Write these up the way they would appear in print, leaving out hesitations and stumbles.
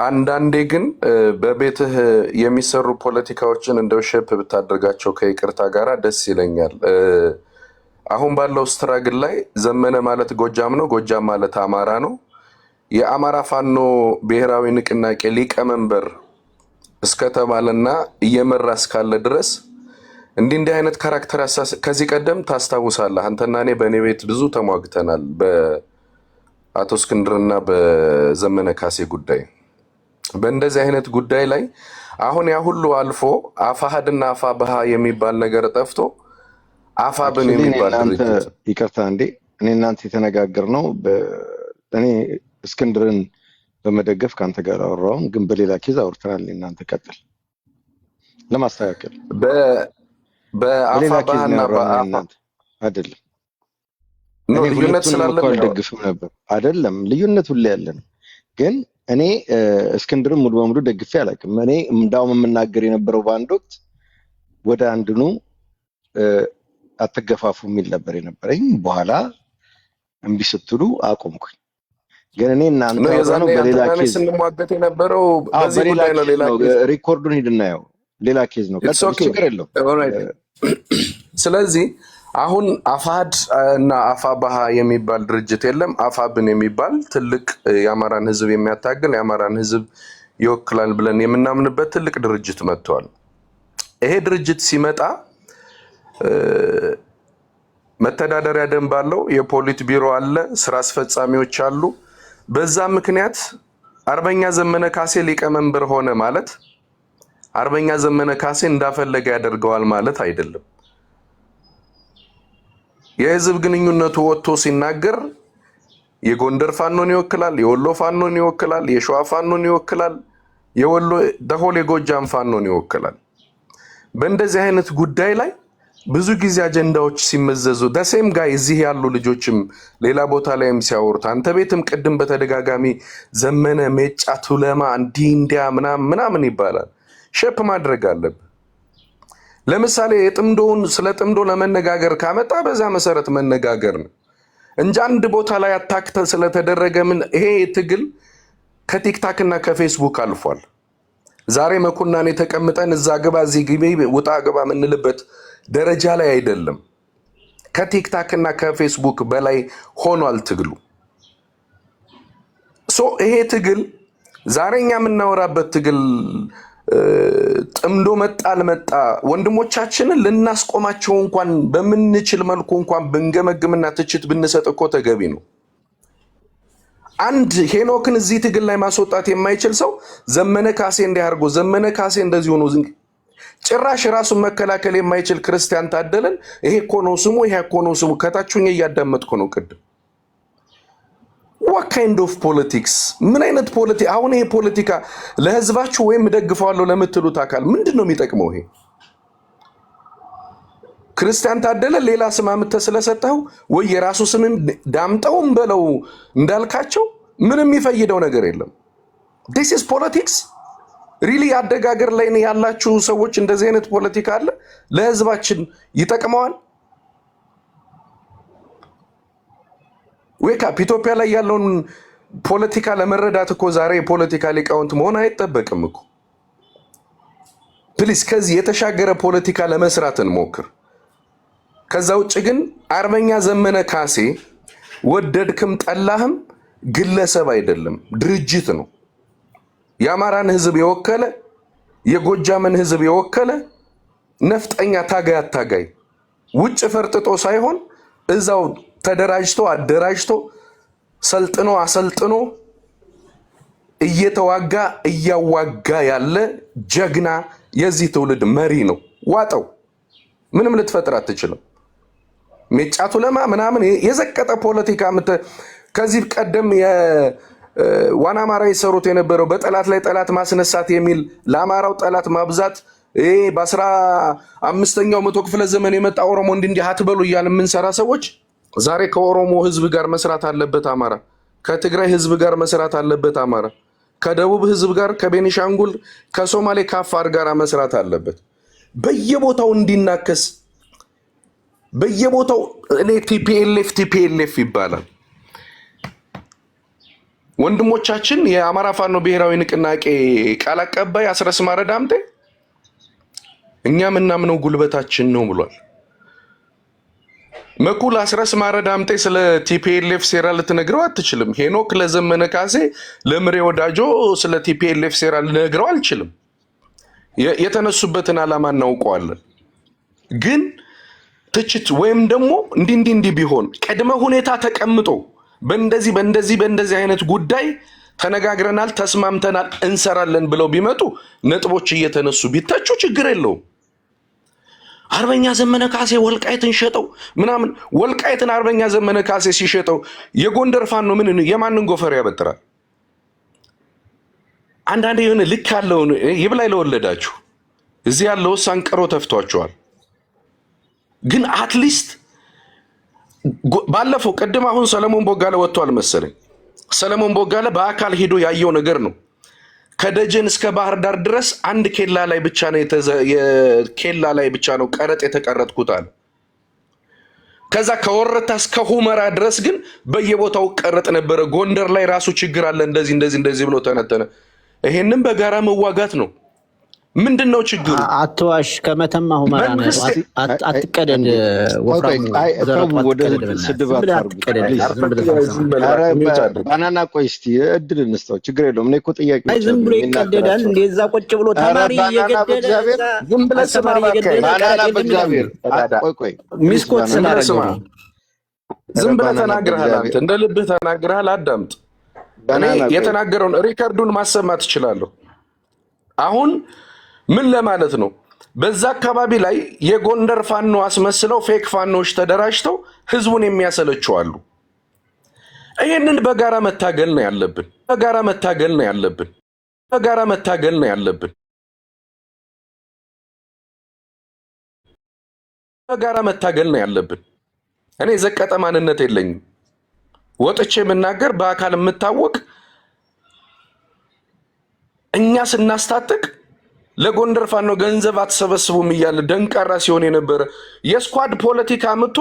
አንዳንዴ ግን በቤትህ የሚሰሩ ፖለቲካዎችን እንደው ሼፕ ብታደርጋቸው ከይቅርታ ጋራ ደስ ይለኛል። አሁን ባለው ስትራግል ላይ ዘመነ ማለት ጎጃም ነው፣ ጎጃም ማለት አማራ ነው። የአማራ ፋኖ ብሔራዊ ንቅናቄ ሊቀመንበር እስከተባለና እየመራ እስካለ ድረስ እንዲህ አይነት ካራክተር ከዚህ ቀደም ታስታውሳለህ። አንተና እኔ በእኔ ቤት ብዙ ተሟግተናል በአቶ እስክንድርና በዘመነ ካሴ ጉዳይ። በእንደዚህ አይነት ጉዳይ ላይ አሁን ያ ሁሉ አልፎ አፋሃድና አፋብሃ የሚባል ነገር ጠፍቶ አፋብን የሚባል ድርጅት ይቅርታ እንዴ እኔ እናንተ የተነጋገርነው እኔ እስክንድርን በመደገፍ ካንተ ጋር አወራውን ግን በሌላ ኬዝ አውርተናል። እናንተ ቀጥል ለማስተካከል በአፋብሃና በአፋ አይደለም ነው ልዩነት ስላለ ደግፍም ነበር አይደለም ልዩነት ሁሉ ያለ ነው። ግን እኔ እስክንድርን ሙሉ በሙሉ ደግፌ አላውቅም። እኔ እንዳውም የምናገር የነበረው በአንድ ወቅት ወደ አንድኑ አትገፋፉ የሚል ነበር የነበረኝ። በኋላ እምቢ ስትሉ አቆምኩኝ። ግን እኔ እናንተ ነው በሌላ ኬዝ ስንሟገት የነበረው በዚህ ጉዳይ ነው። ሌላ ሪኮርዱን ሂድና ያው ሌላ ኬዝ ነው። ችግር የለውም። ስለዚህ አሁን አፋድ እና አፋብሃ የሚባል ድርጅት የለም። አፋብን የሚባል ትልቅ የአማራን ሕዝብ የሚያታግል የአማራን ሕዝብ ይወክላል ብለን የምናምንበት ትልቅ ድርጅት መጥቷል። ይሄ ድርጅት ሲመጣ መተዳደሪያ ደንብ አለው፣ የፖሊት ቢሮ አለ፣ ስራ አስፈጻሚዎች አሉ። በዛ ምክንያት አርበኛ ዘመነ ካሴ ሊቀመንበር ሆነ ማለት አርበኛ ዘመነ ካሴ እንዳፈለገ ያደርገዋል ማለት አይደለም። የህዝብ ግንኙነቱ ወጥቶ ሲናገር የጎንደር ፋኖን ይወክላል፣ የወሎ ፋኖን ይወክላል፣ የሸዋ ፋኖን ይወክላል፣ የወሎ ደሆል የጎጃም ፋኖን ይወክላል። በእንደዚህ አይነት ጉዳይ ላይ ብዙ ጊዜ አጀንዳዎች ሲመዘዙ ደሴም ጋር እዚህ ያሉ ልጆችም ሌላ ቦታ ላይም ሲያወሩት አንተ ቤትም ቅድም በተደጋጋሚ ዘመነ ሜጫ ቱለማ እንዲያ ምናምን ይባላል። ሼፕ ማድረግ አለብህ። ለምሳሌ የጥምዶውን ስለ ጥምዶ ለመነጋገር ካመጣ በዛ መሰረት መነጋገር ነው እንጂ አንድ ቦታ ላይ አታክተ ስለተደረገ ምን ይሄ ትግል ከቲክታክ እና ከፌስቡክ አልፏል። ዛሬ መኩናን የተቀምጠን እዛ ግባ እዚህ ግቢ ውጣ ግባ የምንልበት ደረጃ ላይ አይደለም። ከቲክታክ እና ከፌስቡክ በላይ ሆኗል ትግሉ። ይሄ ትግል ዛሬኛ የምናወራበት ትግል ጥምዶ መጣ አልመጣ ወንድሞቻችንን ልናስቆማቸው እንኳን በምንችል መልኩ እንኳን ብንገመግምና ትችት ብንሰጥ እኮ ተገቢ ነው። አንድ ሄኖክን እዚህ ትግል ላይ ማስወጣት የማይችል ሰው ዘመነ ካሴ እንዲያርጎ ዘመነ ካሴ እንደዚህ ሆኖ ጭራሽ ራሱን መከላከል የማይችል ክርስቲያን ታደለን ይሄ እኮ ነው ስሙ፣ ይሄ እኮ ነው ስሙ። ከታችሁኝ እያዳመጥኩ ነው ቅድም። what kind of politics ምን አይነት ፖለቲካ? አሁን ይሄ ፖለቲካ ለህዝባችሁ ወይም ደግፈዋለሁ ለምትሉት አካል ምንድነው የሚጠቅመው? ይሄ ክርስቲያን ታደለ ሌላ ስም አምጥተህ ስለሰጠው ወይ የራሱ ስም ዳምጠውም በለው እንዳልካቸው ምንም የሚፈይደው ነገር የለም። this is politics really አደጋገር ላይ ያላችሁ ሰዎች እንደዚህ አይነት ፖለቲካ አለ ለህዝባችን ይጠቅመዋል? ዌክ አፕ። ኢትዮጵያ ላይ ያለውን ፖለቲካ ለመረዳት እኮ ዛሬ የፖለቲካ ሊቃውንት መሆን አይጠበቅም እኮ። ፕሊዝ ከዚህ የተሻገረ ፖለቲካ ለመስራት እንሞክር። ከዛ ውጭ ግን አርበኛ ዘመነ ካሴ ወደድክም ጠላህም ግለሰብ አይደለም፣ ድርጅት ነው። የአማራን ህዝብ የወከለ የጎጃምን ህዝብ የወከለ ነፍጠኛ ታጋይ ውጭ ፈርጥጦ ሳይሆን እዛው ተደራጅቶ አደራጅቶ ሰልጥኖ አሰልጥኖ እየተዋጋ እያዋጋ ያለ ጀግና የዚህ ትውልድ መሪ ነው። ዋጠው ምንም ልትፈጥር አትችልም። ሜጫቱ ለማ ምናምን የዘቀጠ ፖለቲካ ከዚህ ቀደም ዋና አማራ ይሰሩት የነበረው በጠላት ላይ ጠላት ማስነሳት የሚል ለአማራው ጠላት ማብዛት በ15ኛው መቶ ክፍለ ዘመን የመጣ ኦሮሞ እንዲህ አትበሉ እያልን የምንሰራ ሰዎች ዛሬ ከኦሮሞ ህዝብ ጋር መስራት አለበት አማራ፣ ከትግራይ ህዝብ ጋር መስራት አለበት አማራ፣ ከደቡብ ህዝብ ጋር፣ ከቤኒሻንጉል፣ ከሶማሌ፣ ከአፋር ጋር መስራት አለበት። በየቦታው እንዲናከስ በየቦታው እኔ ቲፒኤልኤፍ ይባላል። ወንድሞቻችን የአማራ ፋኖ ብሔራዊ ንቅናቄ ቃል አቀባይ አስረስ ማረ ዳምጤ እኛ ምናምነው ጉልበታችን ነው ብሏል። መኩል አስረስ ማረ ዳምጤ ስለ ቲፒኤልኤፍ ሴራ ልትነግረው አትችልም። ሄኖክ ለዘመነ ካሴ ለምሬ ወዳጆ ስለ ቲፒኤልኤፍ ሴራ ልነግረው አልችልም። የተነሱበትን ዓላማ እናውቀዋለን። ግን ትችት ወይም ደግሞ እንዲህ ቢሆን ቅድመ ሁኔታ ተቀምጦ በእንደዚህ አይነት ጉዳይ ተነጋግረናል፣ ተስማምተናል፣ እንሰራለን ብለው ቢመጡ ነጥቦች እየተነሱ ቢተቹ ችግር የለውም። አርበኛ ዘመነ ካሴ ወልቃይትን ሸጠው ምናምን ወልቃይትን አርበኛ ዘመነ ካሴ ሲሸጠው የጎንደር ፋኖ ምን የማንን ጎፈር ያበጥራል? አንዳንዴ የሆነ ልክ ያለውን ይብላይ ለወለዳችሁ እዚህ ያለው ሳንቀሮ ተፍቷቸዋል። ግን አትሊስት ባለፈው ቀደም አሁን ሰለሞን ቦጋለ ወጥቷል መሰለኝ። ሰለሞን ቦጋለ በአካል ሄዶ ያየው ነገር ነው። ከደጀን እስከ ባህር ዳር ድረስ አንድ ኬላ ላይ ብቻ ነው ቀረጥ የተቀረጥኩት አለ። ከዛ ከወረታ እስከ ሁመራ ድረስ ግን በየቦታው ቀረጥ ነበረ። ጎንደር ላይ ራሱ ችግር አለ እንደዚህ ብሎ ተነተነ። ይሄንን በጋራ መዋጋት ነው። ምንድነው ችግሩ? አትዋሽ። ከመተማ ሁመራ ነው አትቀደድ። ወፍራም ወደ ስድባት ባናና ቆይ እስቲ እድል እንስጠው። ችግር የለውም። እኔ እኮ ጥያቄ ዝም ብሎ ይቀደዳል። እንደዛ ቁጭ ብሎ ተማሪ እየገደለ ዝም ብለህ ስማ። ባናና በእግዚአብሔር ቆይ ሚስኮት ስላደረገው ዝም ብለህ ተናግረሃል። አንተ እንደ ልብህ ተናግረሃል። አዳምጥ። እኔ የተናገረውን ሪከርዱን ማሰማት እችላለሁ። አሁን ምን ለማለት ነው? በዛ አካባቢ ላይ የጎንደር ፋኖ አስመስለው ፌክ ፋኖች ተደራጅተው ህዝቡን የሚያሰለችው አሉ። ይሄንን በጋራ መታገል ነው ያለብን። እኔ ዘቀጠ ማንነት የለኝም። ወጥቼ የምናገር በአካል የምታወቅ እኛ ስናስታጥቅ ለጎንደር ፋኖ ገንዘብ አትሰበስቡም እያለ ደንቃራ ሲሆን የነበረ የስኳድ ፖለቲካ አምጥቶ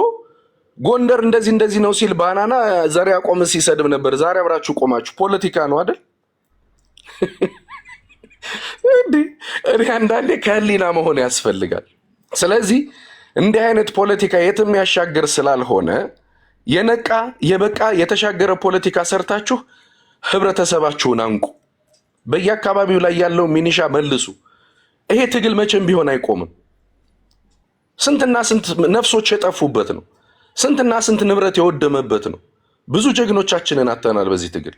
ጎንደር እንደዚህ ነው ሲል ባናና ዛሬ አቆም ሲሰድብ ነበር። ዛሬ አብራችሁ ቆማችሁ ፖለቲካ ነው አይደል? እኔ አንዳንዴ ከህሊና መሆን ያስፈልጋል። ስለዚህ እንዲህ አይነት ፖለቲካ የትም ያሻገር ስላልሆነ የነቃ የበቃ የተሻገረ ፖለቲካ ሰርታችሁ ህብረተሰባችሁን አንቁ። በየአካባቢው ላይ ያለው ሚኒሻ መልሱ። ይሄ ትግል መቼም ቢሆን አይቆምም። ስንትና ስንት ነፍሶች የጠፉበት ነው። ስንትና ስንት ንብረት የወደመበት ነው። ብዙ ጀግኖቻችንን አተናል። በዚህ ትግል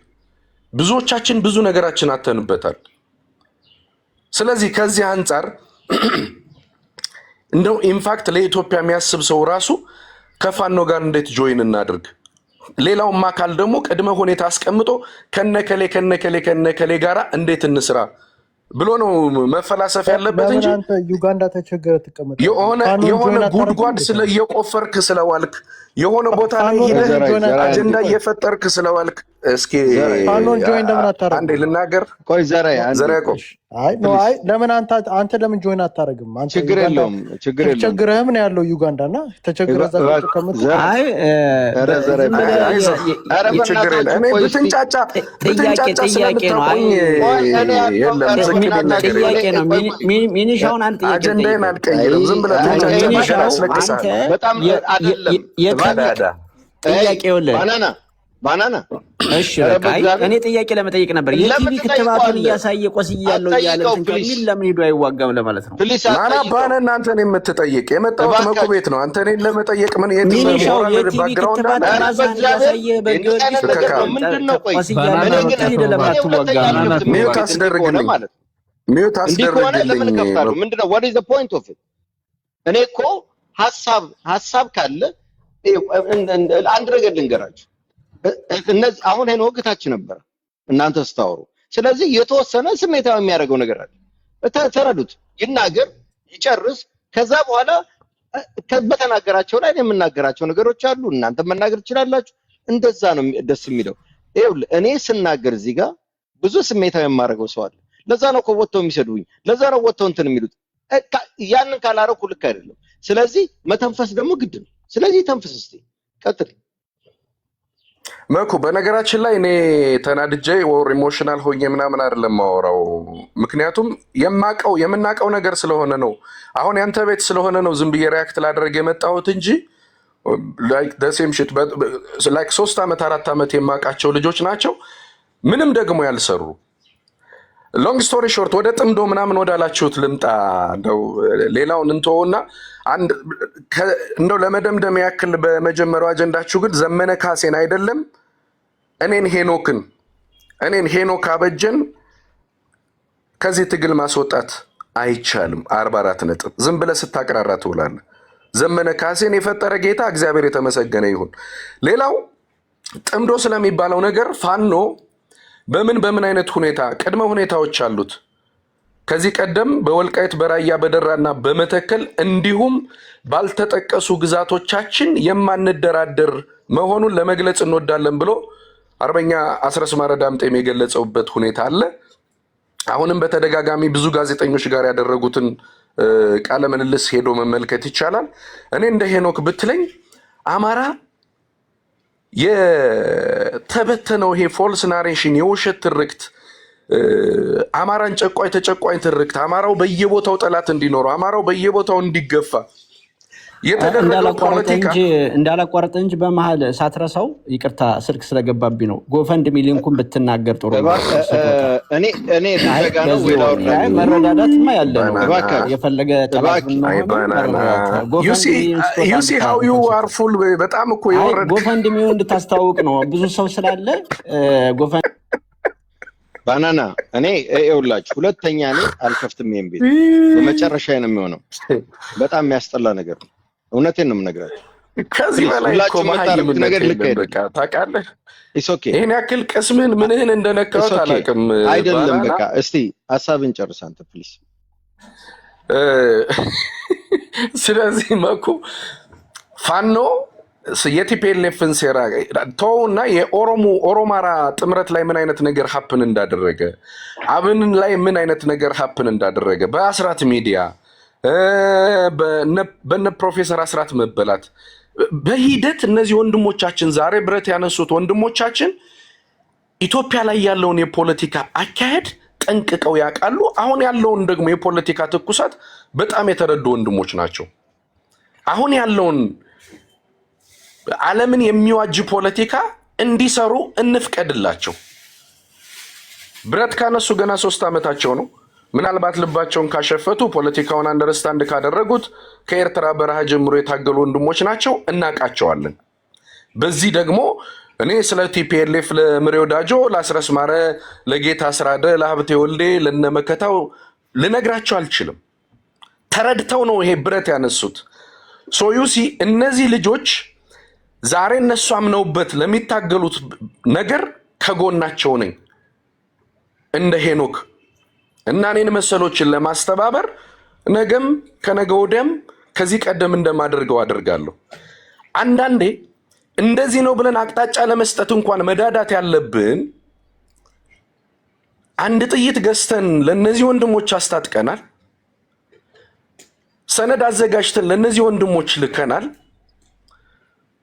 ብዙዎቻችን ብዙ ነገራችን አተንበታል። ስለዚህ ከዚህ አንጻር እንደው ኢንፋክት ለኢትዮጵያ የሚያስብ ሰው ራሱ ከፋኖ ጋር እንዴት ጆይን እናድርግ፣ ሌላውም አካል ደግሞ ቅድመ ሁኔታ አስቀምጦ ከነከሌ ጋራ እንዴት እንስራ ብሎ ነው መፈላሰፍ ያለበት እንጂ ዩጋንዳ ተቸገረ ተቀመጠ የሆነ ጉድጓድ ስለየቆፈርክ ስለዋልክ የሆነ ቦታ ላይ ሄደህ አጀንዳ እየፈጠርክ ስለዋልክ እስኪ ፋኖን ጆይን እንደምን አታረግ አንዴ ልናገር። ቆይ ዘራይ ለምን አንተ ለምን ጆይን አታረግም? አንተ ችግር የለውም ተቸግረህም ነው ያለው ዩጋንዳና ተቸግረህ ተቀመጥ። እኔ ብትንጫጫ ስለምታቆኝ ጥያቄ ነው። ሚኒሻውን አንተ አጀንዳዬን አልቀይርም። ዝም ብለህ ትንጫጫ ያስለቅሳል። በጣም አይደለም ጥያቄ ወለደ ባናና እሺ በቃ እኔ ጥያቄ ለመጠየቅ ነበር። የቲቪ ክትባቱን እያሳየ ቆስያለሁ እያለ ከሚል ለምን ሄዶ አይዋጋም ለማለት ነው። ማና ባናና አንተን የምትጠይቅ የመጣሁት መኩቤት ነው። አንተ እኔን ለመጠየቅ ምን የቲቪ ክትባት እያሳየ በጊዮርጊስ ምንድነው? ቆይ ሄደ ለምን አትዋጋም? ሚውት አስደርግልኝ። ምንድነው? what is the point of it? እኔ እኮ ሐሳብ ካለ አንድ ነገር ልንገራችሁ። እነዚህ አሁን ይሄን ወቅታችን ነበር እናንተ ስታወሩ። ስለዚህ የተወሰነ ስሜታዊ የሚያደርገው ነገር አለ። ተረዱት። ይናገር ይጨርስ። ከዛ በኋላ በተናገራቸው ላይ የምናገራቸው ነገሮች አሉ። እናንተ መናገር ትችላላችሁ። እንደዛ ነው ደስ የሚለው። ይኸውልህ እኔ ስናገር እዚህ ጋር ብዙ ስሜታዊ የማደርገው ሰው አለ። ለዛ ነው እኮ ወጥተው የሚሰዱኝ። ለዛ ነው ወጥተው እንትን የሚሉት። ያንን ካላረኩ ልክ አይደለም። ስለዚህ መተንፈስ ደግሞ ግድ ነው። ስለዚህ ተንፈስ እስቲ ቀጥል። መኩ በነገራችን ላይ እኔ ተናድጄ ወር ኢሞሽናል ሆኜ ምናምን አይደለም ማወራው። ምክንያቱም የምናውቀው ነገር ስለሆነ ነው። አሁን ያንተ ቤት ስለሆነ ነው ዝም ብዬ ሪያክት ላደረግ የመጣሁት እንጂ ላይክ ደሴም ሽት ላይክ 3 ዓመት 4 ዓመት የማውቃቸው ልጆች ናቸው ምንም ደግሞ ያልሰሩ። ሎንግ ስቶሪ ሾርት ወደ ጥምዶ ምናምን ወዳላችሁት ልምጣ። እንደው ሌላውን እንተውና እንደው ለመደምደም ያክል በመጀመሪያው አጀንዳችሁ ግን ዘመነ ካሴን አይደለም እኔን ሄኖክ አበጀን ከዚህ ትግል ማስወጣት አይቻልም። 44 ነጥብ ዝም ብለህ ስታቀራራ ትውላለህ። ዘመነ ካሴን የፈጠረ ጌታ እግዚአብሔር የተመሰገነ ይሁን። ሌላው ጥምዶ ስለሚባለው ነገር ፋኖ በምን አይነት ሁኔታ ቅድመ ሁኔታዎች አሉት። ከዚህ ቀደም በወልቃይት በራያ በደራና በመተከል እንዲሁም ባልተጠቀሱ ግዛቶቻችን የማንደራደር መሆኑን ለመግለጽ እንወዳለን ብሎ አርበኛ አስረስ ማረ ዳምጤም የገለጸውበት ሁኔታ አለ። አሁንም በተደጋጋሚ ብዙ ጋዜጠኞች ጋር ያደረጉትን ቃለ ምልልስ ሄዶ መመልከት ይቻላል። እኔ እንደ ሄኖክ ብትለኝ አማራ የተበተነው ይሄ ፎልስ ናሬሽን የውሸት ትርክት አማራን ተጨቋኝ ትርክት አማራው በየቦታው ጠላት እንዲኖረው አማራው በየቦታው እንዲገፋ እንዳላቋረጥ እንጂ በመሀል ሳትረሳው ይቅርታ ስልክ ስለገባብኝ ነው። ጎፈንድሚ ሊንኩን ብትናገር ጥሩ ነው። መረዳዳትማ ያለ ነው። የፈለገ ጠላት በጣም እኮ የወረደ ጎፈንድሚውን እንድታስተዋውቅ ነው። ብዙ ሰው ስላለ ባናና እኔ ይኸውላችሁ ሁለተኛ እኔ አልከፍትም። ይሄን ቤት በመጨረሻ ነው የሚሆነው። በጣም የሚያስጠላ ነገር ነው። እውነቴን ነው የምነግራችሁ። ከዚህ በላይ እኮ ማይምነት ነገር ልከይበቃ ታውቃለህ። ይሄን ያክል ቅስምን ምንህን እንደነካው ታላቅም አይደለም። በቃ እስቲ ሐሳብን ጨርስ አንተ ፕሊስ። ስለዚህ መኩ ፋኖ የቲፒኤልኤፍን ሴራ ተውና የኦሮማራ ጥምረት ላይ ምን አይነት ነገር ሀፕን እንዳደረገ አብንን ላይ ምን አይነት ነገር ሀፕን እንዳደረገ በአስራት ሚዲያ በነ ፕሮፌሰር አስራት መበላት በሂደት እነዚህ ወንድሞቻችን ዛሬ ብረት ያነሱት ወንድሞቻችን ኢትዮጵያ ላይ ያለውን የፖለቲካ አካሄድ ጠንቅቀው ያውቃሉ። አሁን ያለውን ደግሞ የፖለቲካ ትኩሳት በጣም የተረዱ ወንድሞች ናቸው። አሁን ያለውን ዓለምን የሚዋጅ ፖለቲካ እንዲሰሩ እንፍቀድላቸው። ብረት ካነሱ ገና 3 ዓመታቸው ነው። ምናልባት ልባቸውን ካሸፈቱ ፖለቲካውን አንደርስታንድ ካደረጉት ከኤርትራ በረሃ ጀምሮ የታገሉ ወንድሞች ናቸው፣ እናቃቸዋለን። በዚህ ደግሞ እኔ ስለ ቲፒኤልኤፍ ለምሬ ወዳጆ ለአስረስ ማረ ለጌታ አስራደ ለሀብቴ ወልዴ ለነመከታው ልነግራቸው አልችልም። ተረድተው ነው ይሄ ብረት ያነሱት። ሶዩሲ እነዚህ ልጆች ዛሬ እነሱ አምነውበት ለሚታገሉት ነገር ከጎናቸው ነኝ እንደ ሄኖክ እና እኔን መሰሎችን ለማስተባበር ነገም ከነገ ወዲያም ከዚህ ቀደም እንደማደርገው አደርጋለሁ። አንዳንዴ እንደዚህ ነው ብለን አቅጣጫ ለመስጠት እንኳን መዳዳት ያለብን አንድ ጥይት ገዝተን ለነዚህ ወንድሞች አስታጥቀናል። ሰነድ አዘጋጅተን ለነዚህ ወንድሞች ልከናል።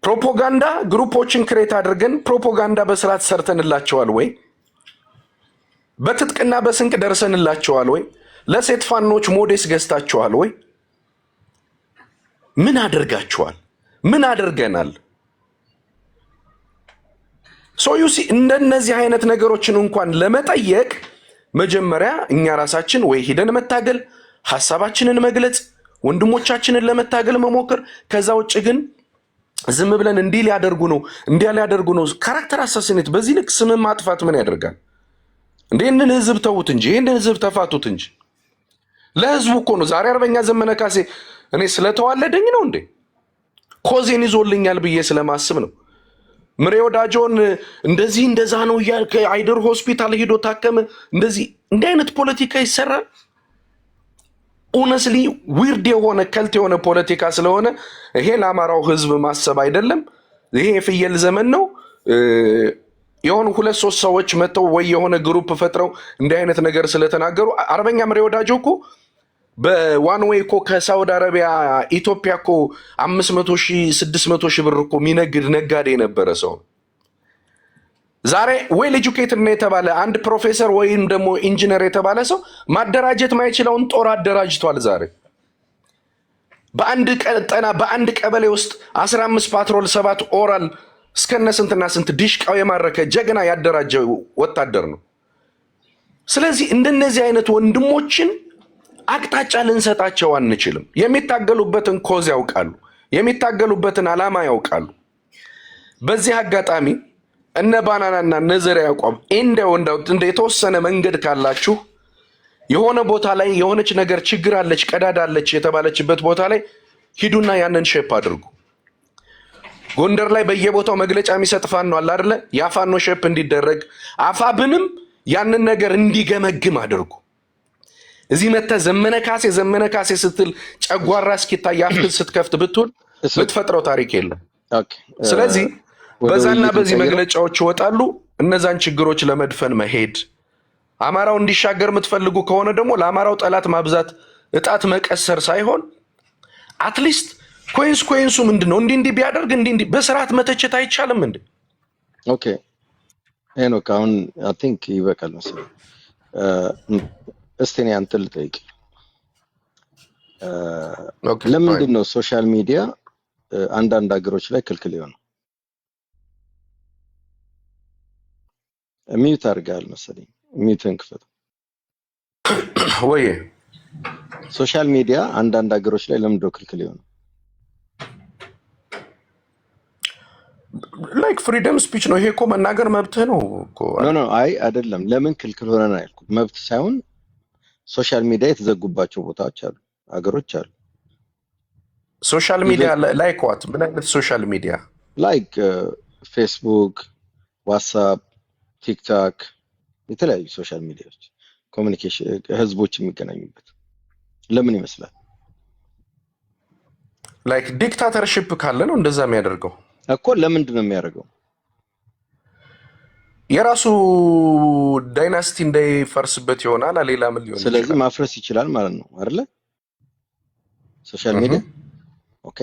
ፕሮፓጋንዳ ግሩፖችን ክሬት አድርገን ፕሮፓጋንዳ በስርዓት ሰርተንላቸዋል ወይ? በትጥቅና በስንቅ ደርሰንላቸዋል ወይ? ለሴት ፋኖች ሞዴስ ገዝታቸዋል ወይ? ምን አድርጋቸዋል? ምን አድርገናል? ሶዩሲ እንደነዚህ አይነት ነገሮችን እንኳን ለመጠየቅ መጀመሪያ እኛ ራሳችን ወይ ሂደን መታገል፣ ሐሳባችንን መግለጽ፣ ወንድሞቻችንን ለመታገል መሞከር። ከዛ ውጭ ግን ዝም ብለን እንዲህ ሊያደርጉ ነው እንዲያ ሊያደርጉ ነው ካራክተር አሳሲኔት በዚህ ልክ ስም ማጥፋት ምን ያደርጋል? እንደንን ህዝብ ተውት እንጂ ይሄንን ህዝብ ተፋቱት እንጂ ለህዝቡ እኮ ነው። ዛሬ አርበኛ ዘመነ ካሴ እኔ ስለተዋለደኝ ነው እንዴ? ኮዜን ይዞልኛል ብዬ ስለማስብ ነው። ምሬ ወዳጆን እንደዚህ እንደዛ ነው ያልከ አይደር ሆስፒታል ሄዶ ታከመ እንደዚህ እንዲህ አይነት ፖለቲካ ይሰራል። ኦነስትሊ ዊርድ የሆነ ከልት የሆነ ፖለቲካ ስለሆነ ይሄ ለአማራው ህዝብ ማሰብ አይደለም። ይሄ የፍየል ዘመን ነው። የሆኑ 2-3 ሰዎች መተው ወይ የሆነ ግሩፕ ፈጥረው እንዲህ አይነት ነገር ስለተናገሩ አርበኛ ምሬ ወዳጆ እኮ በዋን ዌይ እኮ ከሳውዲ አረቢያ ኢትዮጵያ እኮ 500,000 600,000 ብር እኮ የሚነግድ ነጋዴ የነበረ ሰው ዛሬ ዌል ኤጁኬትድ ነው የተባለ አንድ ፕሮፌሰር ወይም ደግሞ ኢንጂነር የተባለ ሰው ማደራጀት ማይችለውን ጦር አደራጅቷል። ዛሬ በአንድ ቀጠና በአንድ ቀበሌ ውስጥ 15 ፓትሮል 7 ኦራል እስከነ ስንትና ስንት ዲሽቃው የማረከ ጀግና ያደራጀ ወታደር ነው። ስለዚህ እንደነዚህ አይነት ወንድሞችን አቅጣጫ ልንሰጣቸው አንችልም። የሚታገሉበትን ኮዝ ያውቃሉ፣ የሚታገሉበትን ዓላማ ያውቃሉ። በዚህ አጋጣሚ እነ ባናናና ነዘር ያቋም እንደ የተወሰነ መንገድ ካላችሁ የሆነ ቦታ ላይ የሆነች ነገር ችግር አለች ቀዳዳ አለች የተባለችበት ቦታ ላይ ሂዱና ያንን ሼፕ አድርጉ። ጎንደር ላይ በየቦታው መግለጫ የሚሰጥ ፋኖ አለ አይደለ? ያ ፋኖ ሼፕ እንዲደረግ አፋብንም ያንን ነገር እንዲገመግም አድርጉ። እዚህ መተ ዘመነ ካሴ ስትል ጨጓራ እስኪታይ አፍል ስትከፍት ብትል ምትፈጥረው ታሪክ የለም። ስለዚህ በዛና በዚህ መግለጫዎች ይወጣሉ። እነዛን ችግሮች ለመድፈን መሄድ አማራው እንዲሻገር የምትፈልጉ ከሆነ ደግሞ ለአማራው ጠላት ማብዛት እጣት መቀሰር ሳይሆን አትሊስት ኮይንሱ ምንድነው እንዲህ ቢያደርግ እንዲህ በስርዓት መተቸት አይቻልም እንዴ? ኦኬ ሄኖክ አሁን አይ ቲንክ ይበቃል መሰለኝ። እስቲ እኔ አንተ ልጠይቅ፣ ለምንድን ነው ሶሻል ሚዲያ አንዳንድ ሀገሮች ላይ ክልክል የሆነው? ሚዩት አድርገሃል መሰለኝ። ሚዩትን ክፈት ወይ። ሶሻል ሚዲያ አንዳንድ ሀገሮች ላይ ለምንድን ነው ክልክል የሆነው? ላይክ ፍሪደም ስፒች ነው። ይሄ እኮ መናገር መብትህ ነው እኮ። ኖ አይ አይደለም። ለምን ክልክል ሆነ ነው ያልኩት። መብት ሳይሆን ሶሻል ሚዲያ የተዘጉባቸው ቦታዎች አሉ፣ ሀገሮች አሉ። ሶሻል ሚዲያ ላይክ ዋት? ምን አይነት ሶሻል ሚዲያ? ላይክ ፌስቡክ፣ ዋትስአፕ፣ ቲክታክ፣ የተለያዩ ሶሻል ሚዲያዎች ኮሚኒኬሽን ህዝቦች የሚገናኙበት ለምን ይመስላል? ላይክ ዲክታተርሺፕ ካለ ነው እንደዛ የሚያደርገው እኮ። ለምንድን ነው የሚያደርገው? የራሱ ዳይናስቲ እንዳይፈርስበት ይሆናል። ሌላ ምን ሊሆን? ስለዚህ ማፍረስ ይችላል ማለት ነው አይደለ? ሶሻል ሚዲያ ኦኬ።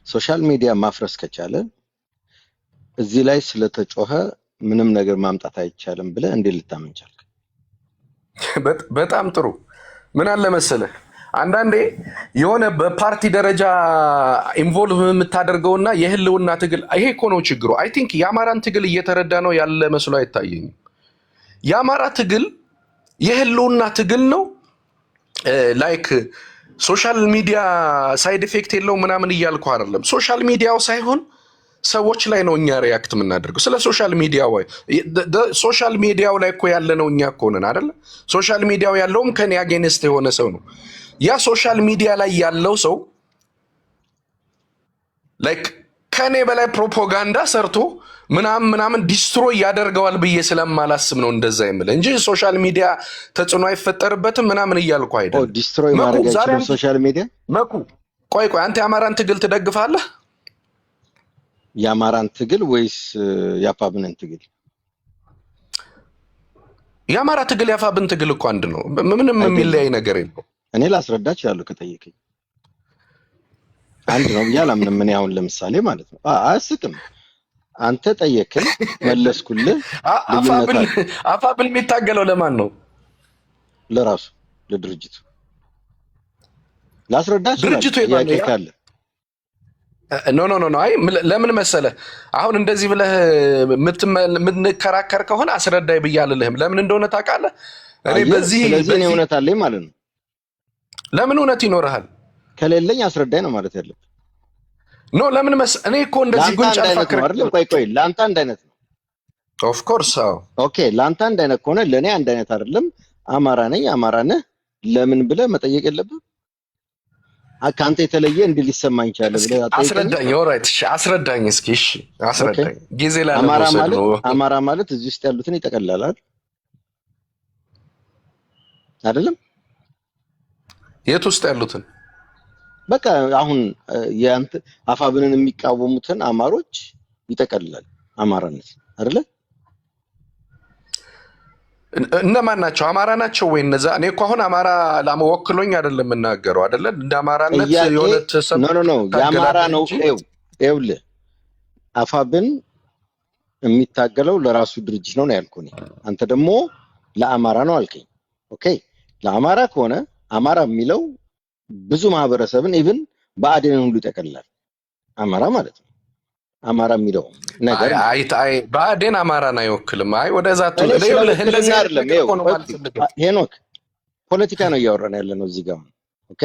ሶሻል ሚዲያ ማፍረስ ከቻለ እዚህ ላይ ስለተጮኸ ምንም ነገር ማምጣት አይቻልም ብለህ እንዴት ልታምን ቻልክ? በጣም ጥሩ። ምን አለ መሰለህ አንዳንዴ የሆነ በፓርቲ ደረጃ ኢንቮልቭ የምታደርገውና የህልውና ትግል ይሄ እኮ ነው ችግሩ። አይ ቲንክ የአማራን ትግል እየተረዳ ነው ያለ መስሎ አይታየኝም። የአማራ ትግል የህልውና ትግል ነው። ላይክ ሶሻል ሚዲያ ሳይድ ኢፌክት የለው ምናምን እያልኩ አይደለም። ሶሻል ሚዲያው ሳይሆን ሰዎች ላይ ነው እኛ ሪያክት የምናደርገው። ስለ ሶሻል ሚዲያ ሶሻል ሚዲያው ላይ እኮ ያለ ነው እኛ እኮ ነን አይደለ? ሶሻል ሚዲያው ያለውም ከኔ አጌንስት የሆነ ሰው ነው። ያ ሶሻል ሚዲያ ላይ ያለው ሰው ላይክ ከኔ በላይ ፕሮፓጋንዳ ሰርቶ ምናምን ዲስትሮይ ያደርገዋል ብዬ ስለማላስብ ነው እንደዛ የምልህ እንጂ ሶሻል ሚዲያ ተጽዕኖ አይፈጠርበትም ምናምን እያልኩ አይደለም። ዲስትሮይ ማድረግ አይችልም ሶሻል ሚዲያ። መኩ ቆይ አንተ የአማራን ትግል ትደግፋለህ? የአማራን ትግል ወይስ የአፋብንን ትግል? የአማራ ትግል የአፋብን ትግል እኮ አንድ ነው። ምንም የሚለያይ ነገር የለው። እኔ ላስረዳ እችላለሁ ከጠየቀኝ። አንድ ነው ብዬ አላምንም። እኔ አሁን ለምሳሌ ማለት ነው አያስቅም። አንተ ጠየቅን መለስኩልህ። አፋብን የሚታገለው ለማን ነው? ለራሱ ለድርጅቱ። ላስረዳ እችላለሁ ጥያቄ ካለ። ኖ አይ ለምን መሰለህ አሁን እንደዚህ ብለህ የምንከራከር ከሆነ አስረዳይ ብዬ አልልህም። ለምን እንደሆነ ታውቃለህ? እኔ በዚህ እውነት አለኝ ማለት ነው። ለምን እውነት ይኖርሃል? ከሌለኝ አስረዳይ ነው ማለት ያለብህ። ኖ ለምን እኔ እኮ እንደዚህ ጉንጫ አልፈክር አይደለም። ቆይ ለአንተ አንድ አይነት ነው። ኦፍ ኮርስ አዎ። ኦኬ ለአንተ አንድ አይነት ከሆነ ለኔ አንድ አይነት አይደለም። አማራ ነኝ አማራ ነህ ለምን ብለህ መጠየቅ የለብህም። ከአንተ የተለየ እንዲህ ሊሰማኝ ይችላል ብለህ አስረዳኝ። ኦልራይት እሺ አስረዳኝ እስኪ። እሺ አስረዳኝ። ጊዜ ላይ አማራ ማለት እዚህ ውስጥ ያሉትን ይጠቀልላል አይደለም? የት ውስጥ ያሉትን? በቃ አሁን ያንተ አፋብንን የሚቃወሙትን አማሮች ይጠቀልላል አማራነት አይደለ? እነማን ናቸው? አማራ ናቸው ወይ እነዛ? እኔ እኮ አሁን አማራ ወክሎኝ አይደለም የምናገረው አይደለ? እንደ አማራነት የሆነ ኖ የአማራ ነው። ይኸውልህ አፋብን የሚታገለው ለራሱ ድርጅት ነው ያልኩኝ። አንተ ደግሞ ለአማራ ነው አልከኝ። ኦኬ ለአማራ ከሆነ አማራ የሚለው ብዙ ማህበረሰብን ኢቭን በአዴንን ሁሉ ይጠቀልላል። አማራ ማለት ነው። አማራ የሚለው ነገር አይ በአዴን አማራን አይወክልም። አይ ወደዛ ሄኖክ ፖለቲካ ነው እያወራን ያለ ነው እዚህ ጋር። ኦኬ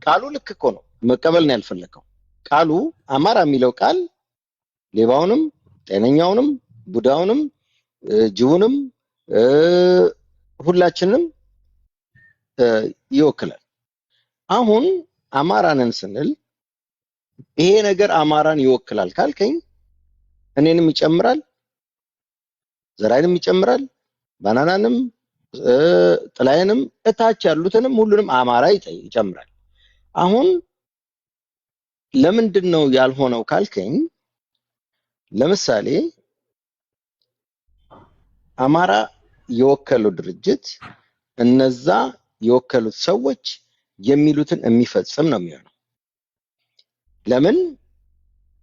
ቃሉ ልክ እኮ ነው፣ መቀበል ነው ያልፈለከው። ቃሉ አማራ የሚለው ቃል ሌባውንም ጤነኛውንም ቡዳውንም ጅቡንም ሁላችንም ይወክላል። አሁን አማራንን ስንል ይሄ ነገር አማራን ይወክላል ካልከኝ እኔንም ይጨምራል፣ ዘራይንም ይጨምራል፣ ባናናንም ጥላዬንም እታች ያሉትንም ሁሉንም አማራ ይጨምራል። አሁን ለምንድን ነው ያልሆነው ካልከኝ ለምሳሌ አማራ የወከለው ድርጅት እነዛ የወከሉት ሰዎች የሚሉትን የሚፈጽም ነው የሚሆነው። ለምን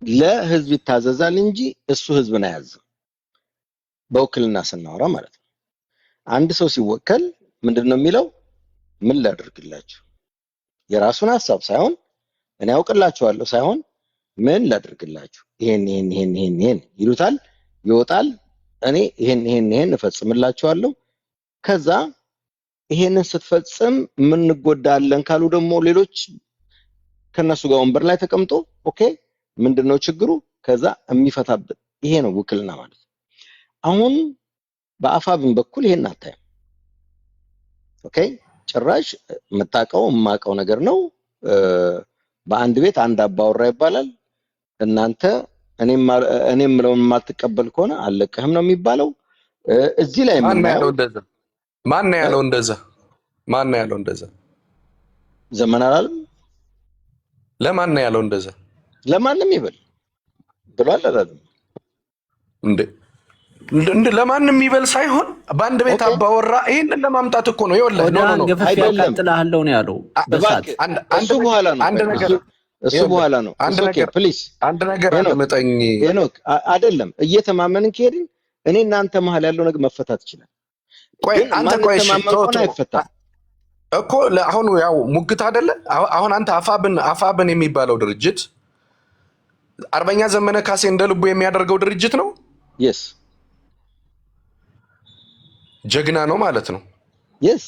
ለህዝብ ይታዘዛል እንጂ እሱ ህዝብን አያዝም። በውክልና ስናወራ ማለት ነው። አንድ ሰው ሲወከል ምንድነው የሚለው? ምን ላድርግላችሁ? የራሱን ሐሳብ ሳይሆን እኔ አውቅላችኋለሁ ሳይሆን ምን ላድርግላችሁ? ይሄን ይሉታል፣ ይወጣል። እኔ ይሄን እፈጽምላችኋለሁ። ከዛ ይሄንን ስትፈጽም ምን እንጎዳለን ካሉ ደግሞ ሌሎች ከነሱ ጋር ወንበር ላይ ተቀምጦ ኦኬ ምንድነው ችግሩ? ከዛ የሚፈታበት ይሄ ነው ውክልና ማለት። አሁን በአፋብን በኩል ይሄን አታየም። ኦኬ ጭራሽ የማውቀው ነገር ነው። በአንድ ቤት አንድ አባወራ ይባላል። እናንተ እኔም ምለውን የማትቀበል ከሆነ አለቀህም ነው የሚባለው። እዚህ ላይ ማን ያለው እንደዛ? ዘመን አላለም። ለማን ነው ያለው እንደዛ? ለማንም ይበል ብሏል አላለም እንደ ለማንም ይበል ሳይሆን በአንድ ቤት አባወራ ይሄንን ለማምጣት እኮ ነው። ይወለ ነው ቀጥላለሁ ነው ያለው። እሱ በኋላ ነው አንድ ነገር ፕሊዝ አንድ ነገር አድምጠኝ ሄኖክ። አይደለም እየተማመንን ከሄድን እኔ እናንተ መሀል ያለው ነገር መፈታት ይችላል። ቆይ አንተ ቆይ እኮ አሁን ያው ሙግት አይደለ? አሁን አንተ አፋብን የሚባለው ድርጅት አርበኛ ዘመነ ካሴ እንደልቡ የሚያደርገው ድርጅት ነው። yes ጀግና ነው ማለት ነው። yes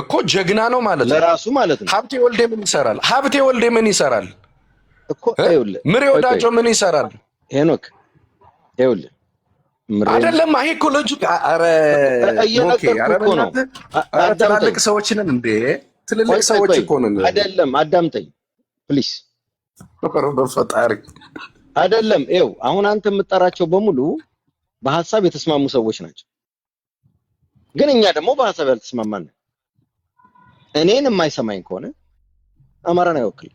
እኮ ጀግና ነው ማለት ነው። ለራሱ ማለት ነው። ሀብቴ ወልዴ ምን ይሰራል እኮ ይኸውልህ። ምሬ ወዳጆ ምን ይሰራል? ሄኖክ ይኸውልህ አይደለም ይሄ እኮ ሎጂክ። ኧረ ትላልቅ ሰዎች ነን እንዴ? ትልልቅ ሰዎች እኮ ነን። አይደለም አዳምጠኝ ፕሊዝ። በፈጣሪ አይደለም ይኸው አሁን አንተ የምጠራቸው በሙሉ በሐሳብ የተስማሙ ሰዎች ናቸው። ግን እኛ ደግሞ በሐሳብ ያልተስማማን ነን። እኔን የማይሰማኝ ከሆነ አማራን አይወክልም።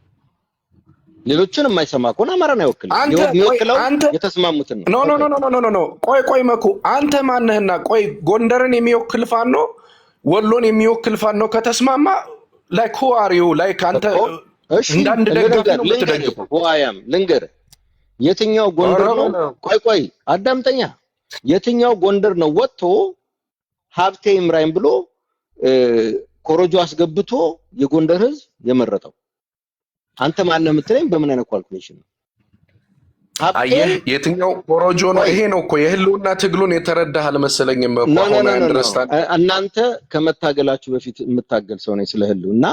ሌሎችን የማይሰማ ከሆነ አማራን አይወክልም። የሚወክለው የተስማሙትን ነው። ኖ ቆይ መኩ አንተ ማነህና? ቆይ ጎንደርን የሚወክል ፋኖ ወሎን የሚወክል ፋኖ ከተስማማ ላይክ who are you ላይክ አንተ እንዳንድ ደጋፊ ነው የምትደግፈው። ዋያም ልንገር የትኛው ጎንደር ነው? ቆይ አዳምጠኛ። የትኛው ጎንደር ነው ወጥቶ ሀብቴ ይምራኝ ብሎ ኮሮጆ አስገብቶ የጎንደር ህዝብ የመረጠው? አንተ ማን ነው የምትለኝ? በምን አይነት ካልኩሌሽን ነው? አየህ የትኛው ኮሮጆ ነው? ይሄ ነው እኮ የህልውና ትግሉን የተረዳህ አልመሰለኝም እኮ። አሁን አንደርስታንድ እናንተ ከመታገላችሁ በፊት የምታገል ሰው ነኝ ስለ ህልውና።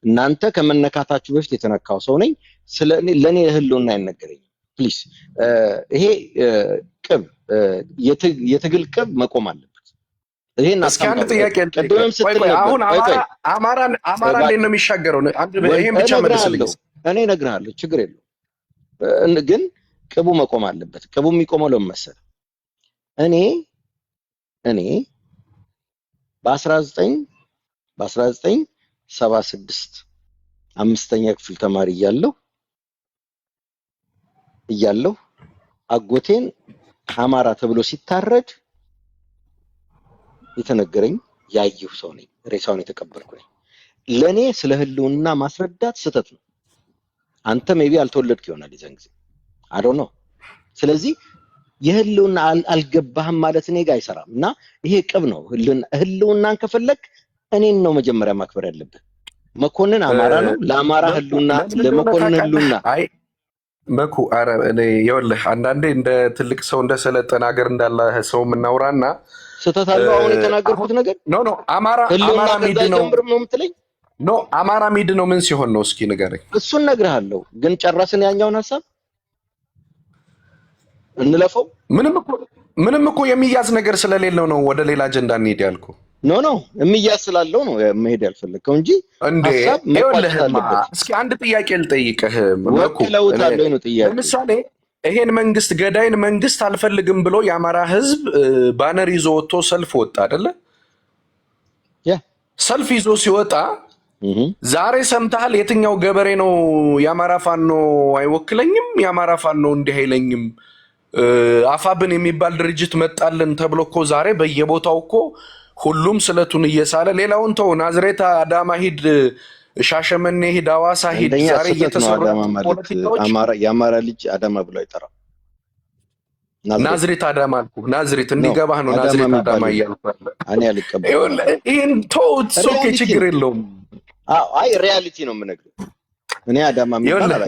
እናንተ ከመነካታችሁ በፊት የተነካው ሰው ነኝ። ለኔ ህልውና አይነገረኝም ፕሊዝ። ይሄ ቅብ የትግል ቅብ መቆም አለበት። ይሄን እስኪ አንድ ጥያቄ አሁን አማራ እንዴት ነው የሚሻገረው? ይሄን ብቻ መልስልኝ። እኔ እነግርሃለሁ፣ ችግር የለውም። ግን ቅቡ መቆም አለበት። ቅቡ የሚቆመው ለምን መሰለህ? እኔ በ1976 5ኛ ክፍል ተማሪ እያለሁ አጎቴን አማራ ተብሎ ሲታረድ የተነገረኝ ያየሁ ሰው ነኝ። ሬሳውን የተቀበልኩ ነኝ። ለኔ ስለ ህልውና ማስረዳት ስህተት ነው። አንተ ሜቢ አልተወለድክ ይሆናል የዛን ጊዜ አይ ዶንት ኖ። ስለዚህ የህልውና አልገባህም ማለት እኔ ጋር አይሰራም። እና ይሄ ቅብ ነው። ህልውናን ከፈለክ እኔን ነው መጀመሪያ ማክበር ያለብህ። መኮንን አማራ ነው። ለአማራ ህልውና ለመኮንን ህልውና አይ መኩ አረ እኔ ይኸውልህ አንዳንዴ እንደ ትልቅ ሰው እንደ ሰለጠነ ሀገር እንዳለ ሰው የምናወራና ስህተት አለው አሁን የተናገርኩት ነገር ኖ አማራ ሚድ ነው የምትለኝ ኖ አማራ ሚድ ነው ምን ሲሆን ነው እስኪ ንገረኝ። እሱን እነግርሃለሁ። ግን ጨረስን ያኛውን ሐሳብ እንለፈው። ምንም እኮ የሚያዝ ነገር ስለሌለው ነው ወደ ሌላ አጀንዳ እንሄድ ያልኩ። ኖ የሚያዝ ስላለው ነው መሄድ ያልፈለግከው እንጂ ሐሳብ መቋጨት አለበት። እስኪ አንድ ጥያቄ ልጠይቅህ መኩ። ለምሳሌ ይሄን መንግስት ገዳይን መንግስት አልፈልግም ብሎ የአማራ ህዝብ ባነር ይዞ ወጥቶ ሰልፍ ወጣ አይደለ? ሰልፍ ይዞ ሲወጣ ዛሬ ሰምተሃል? የትኛው ገበሬ ነው የአማራ ፋኖ አይወክለኝም፣ የአማራ ፋኖ እንዲህ አይለኝም፣ አፋብን የሚባል ድርጅት መጣልን ተብሎ እኮ ዛሬ በየቦታው እኮ ሁሉም ስለቱን እየሳለ ሌላውን ተው፣ ናዝሬት አዳማ ሂድ፣ ሻሸመኔ ሂድ፣ ሐዋሳ ሂድ፣ ዛሬ እየተሰሩ የአማራ ልጅ አዳማ ብሎ አይጠራም። ናዝሬት አዳማ አልኩ። ናዝሬት እንዲገባህ ነው። ናዝሬት አዳማ እያልኩ እኔ አልቀበልም። ይሄን ተውት፣ ሶኬ ችግር የለውም። አይ ሪያሊቲ ነው የምነግርህ። እኔ አዳማ የሚባል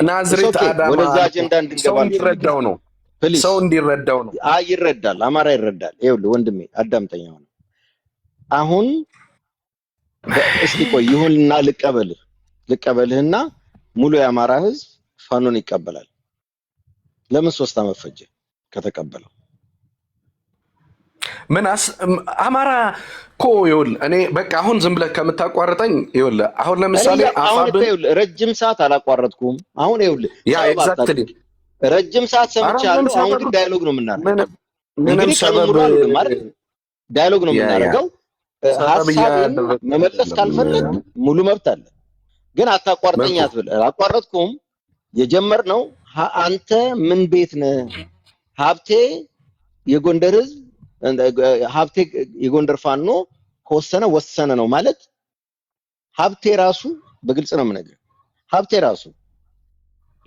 ናዝሬት አዳማ ወደዛ አጀንዳ እንድንገባ እንዲረዳው ነው። ሰው እንዲረዳው ነው። አይ ይረዳል፣ አማራ ይረዳል። ይኸውልህ ወንድሜ አዳምጠኝ። አሁን እስቲ ቆይ ይሁንና ልቀበልህና ሙሉ የአማራ ህዝብ ፋኖን ይቀበላል። ለምን 3 ዓመት ፈጀ ከተቀበለው? አማራ እኮ ይኸውልህ እኔ በቃ አሁን ዝም ብለህ ከምታቋርጠኝ ይኸውልህ አሁን ለምሳሌ ረጅም ሰዓት አላቋረጥኩም። አሁን ይኸውልህ ያ ኤግዛክትሊ ረጅም ሰዓት ሰምቻለሁ። አሁን ግን ዳያሎግ ነው የምናደርገው። ምንም ሰበብ ዳያሎግ ነው የምናደርገው። ሐሳብን መመለስ ካልፈለግ ሙሉ መብት አለ። ግን አታቋርጠኝ አትበል። አላቋረጥኩም። የጀመርነው አንተ ምን ቤት ነህ? ሀብቴ የጎንደር ህዝብ ሀብቴ የጎንደር ፋኖ ከወሰነ ወሰነ ነው ማለት። ሀብቴ ራሱ በግልጽ ነው የምነግርህ። ሀብቴ ራሱ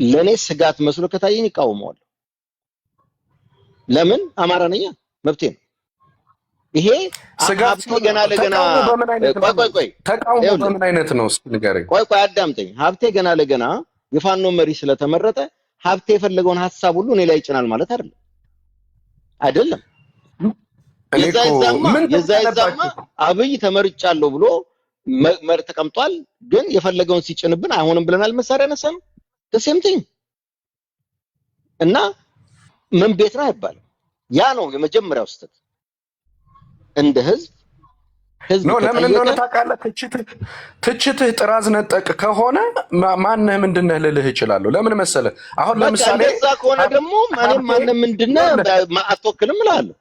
ለኔ ስጋት መስሎ ከታየኝ ይቃወመዋል። ለምን? አማራ ነኝ፣ መብቴ ነው። ይሄ ሀብቴ ገና ለገና ቆይ ተቃውሞ በምን አይነት ነው እስኪ ንገረኝ። ቆይ አዳምጠኝ። ሀብቴ ገና ለገና የፋኖ መሪ ስለተመረጠ ሀብቴ የፈለገውን ሐሳብ ሁሉ እኔ ላይ ይጭናል ማለት አይደለም። የዛይዛማ አብይ ተመርጫለሁ ብሎ መር ተቀምጧል። ግን የፈለገውን ሲጭንብን አይሆንም ብለናል። መሳሪያ ነሳን ተሰምተኝ እና ምን ቤት ነው አይባልም። ያ ነው የመጀመሪያው ስህተት። እንደ ህዝብ ነው ለምን እንደሆነ ታውቃለህ? ትችትህ ጥራዝ ነጠቅ ከሆነ ማነህ ምንድነህ ልልህ እችላለሁ። ለምን መሰለህ? አሁን ለምሳሌ እንደዛ ከሆነ ደግሞ ማንም ምንድነህ አትወክልም እላለሁ።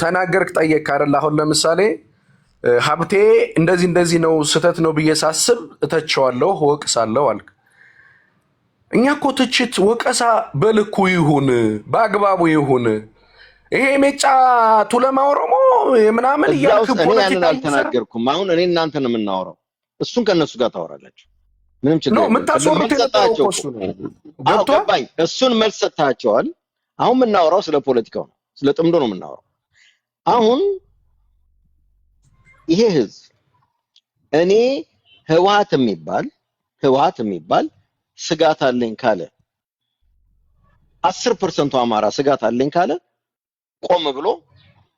ተናገርክ፣ ጠየቅክ አይደል? አሁን ለምሳሌ ሀብቴ እንደዚህ ነው ስህተት ነው ብዬ ሳስብ እተቸዋለሁ፣ ወቅሳለሁ አልክ። እኛ እኮ ትችት ወቀሳ በልኩ ይሁን በአግባቡ ይሁን። ይሄ ሜጫ ቱለማ ኦሮሞ ምናምን እያልክ ፖለቲካ አልተናገርኩም። አሁን እኔ እናንተ ነው የምናወራው። እሱን ከነሱ ጋር ታወራላችሁ። ምንም ችግር የለም። ገባኝ። እሱን መልስ ሰጥታቸዋል። አሁን የምናወራው ስለ ፖለቲካው ነው፣ ስለ ጥምዶ ነው የምናወራው። አሁን ይሄ ህዝብ እኔ ህወሓት የሚባል ስጋት አለኝ ካለ 10% አማራ ስጋት አለኝ ካለ ቆም ብሎ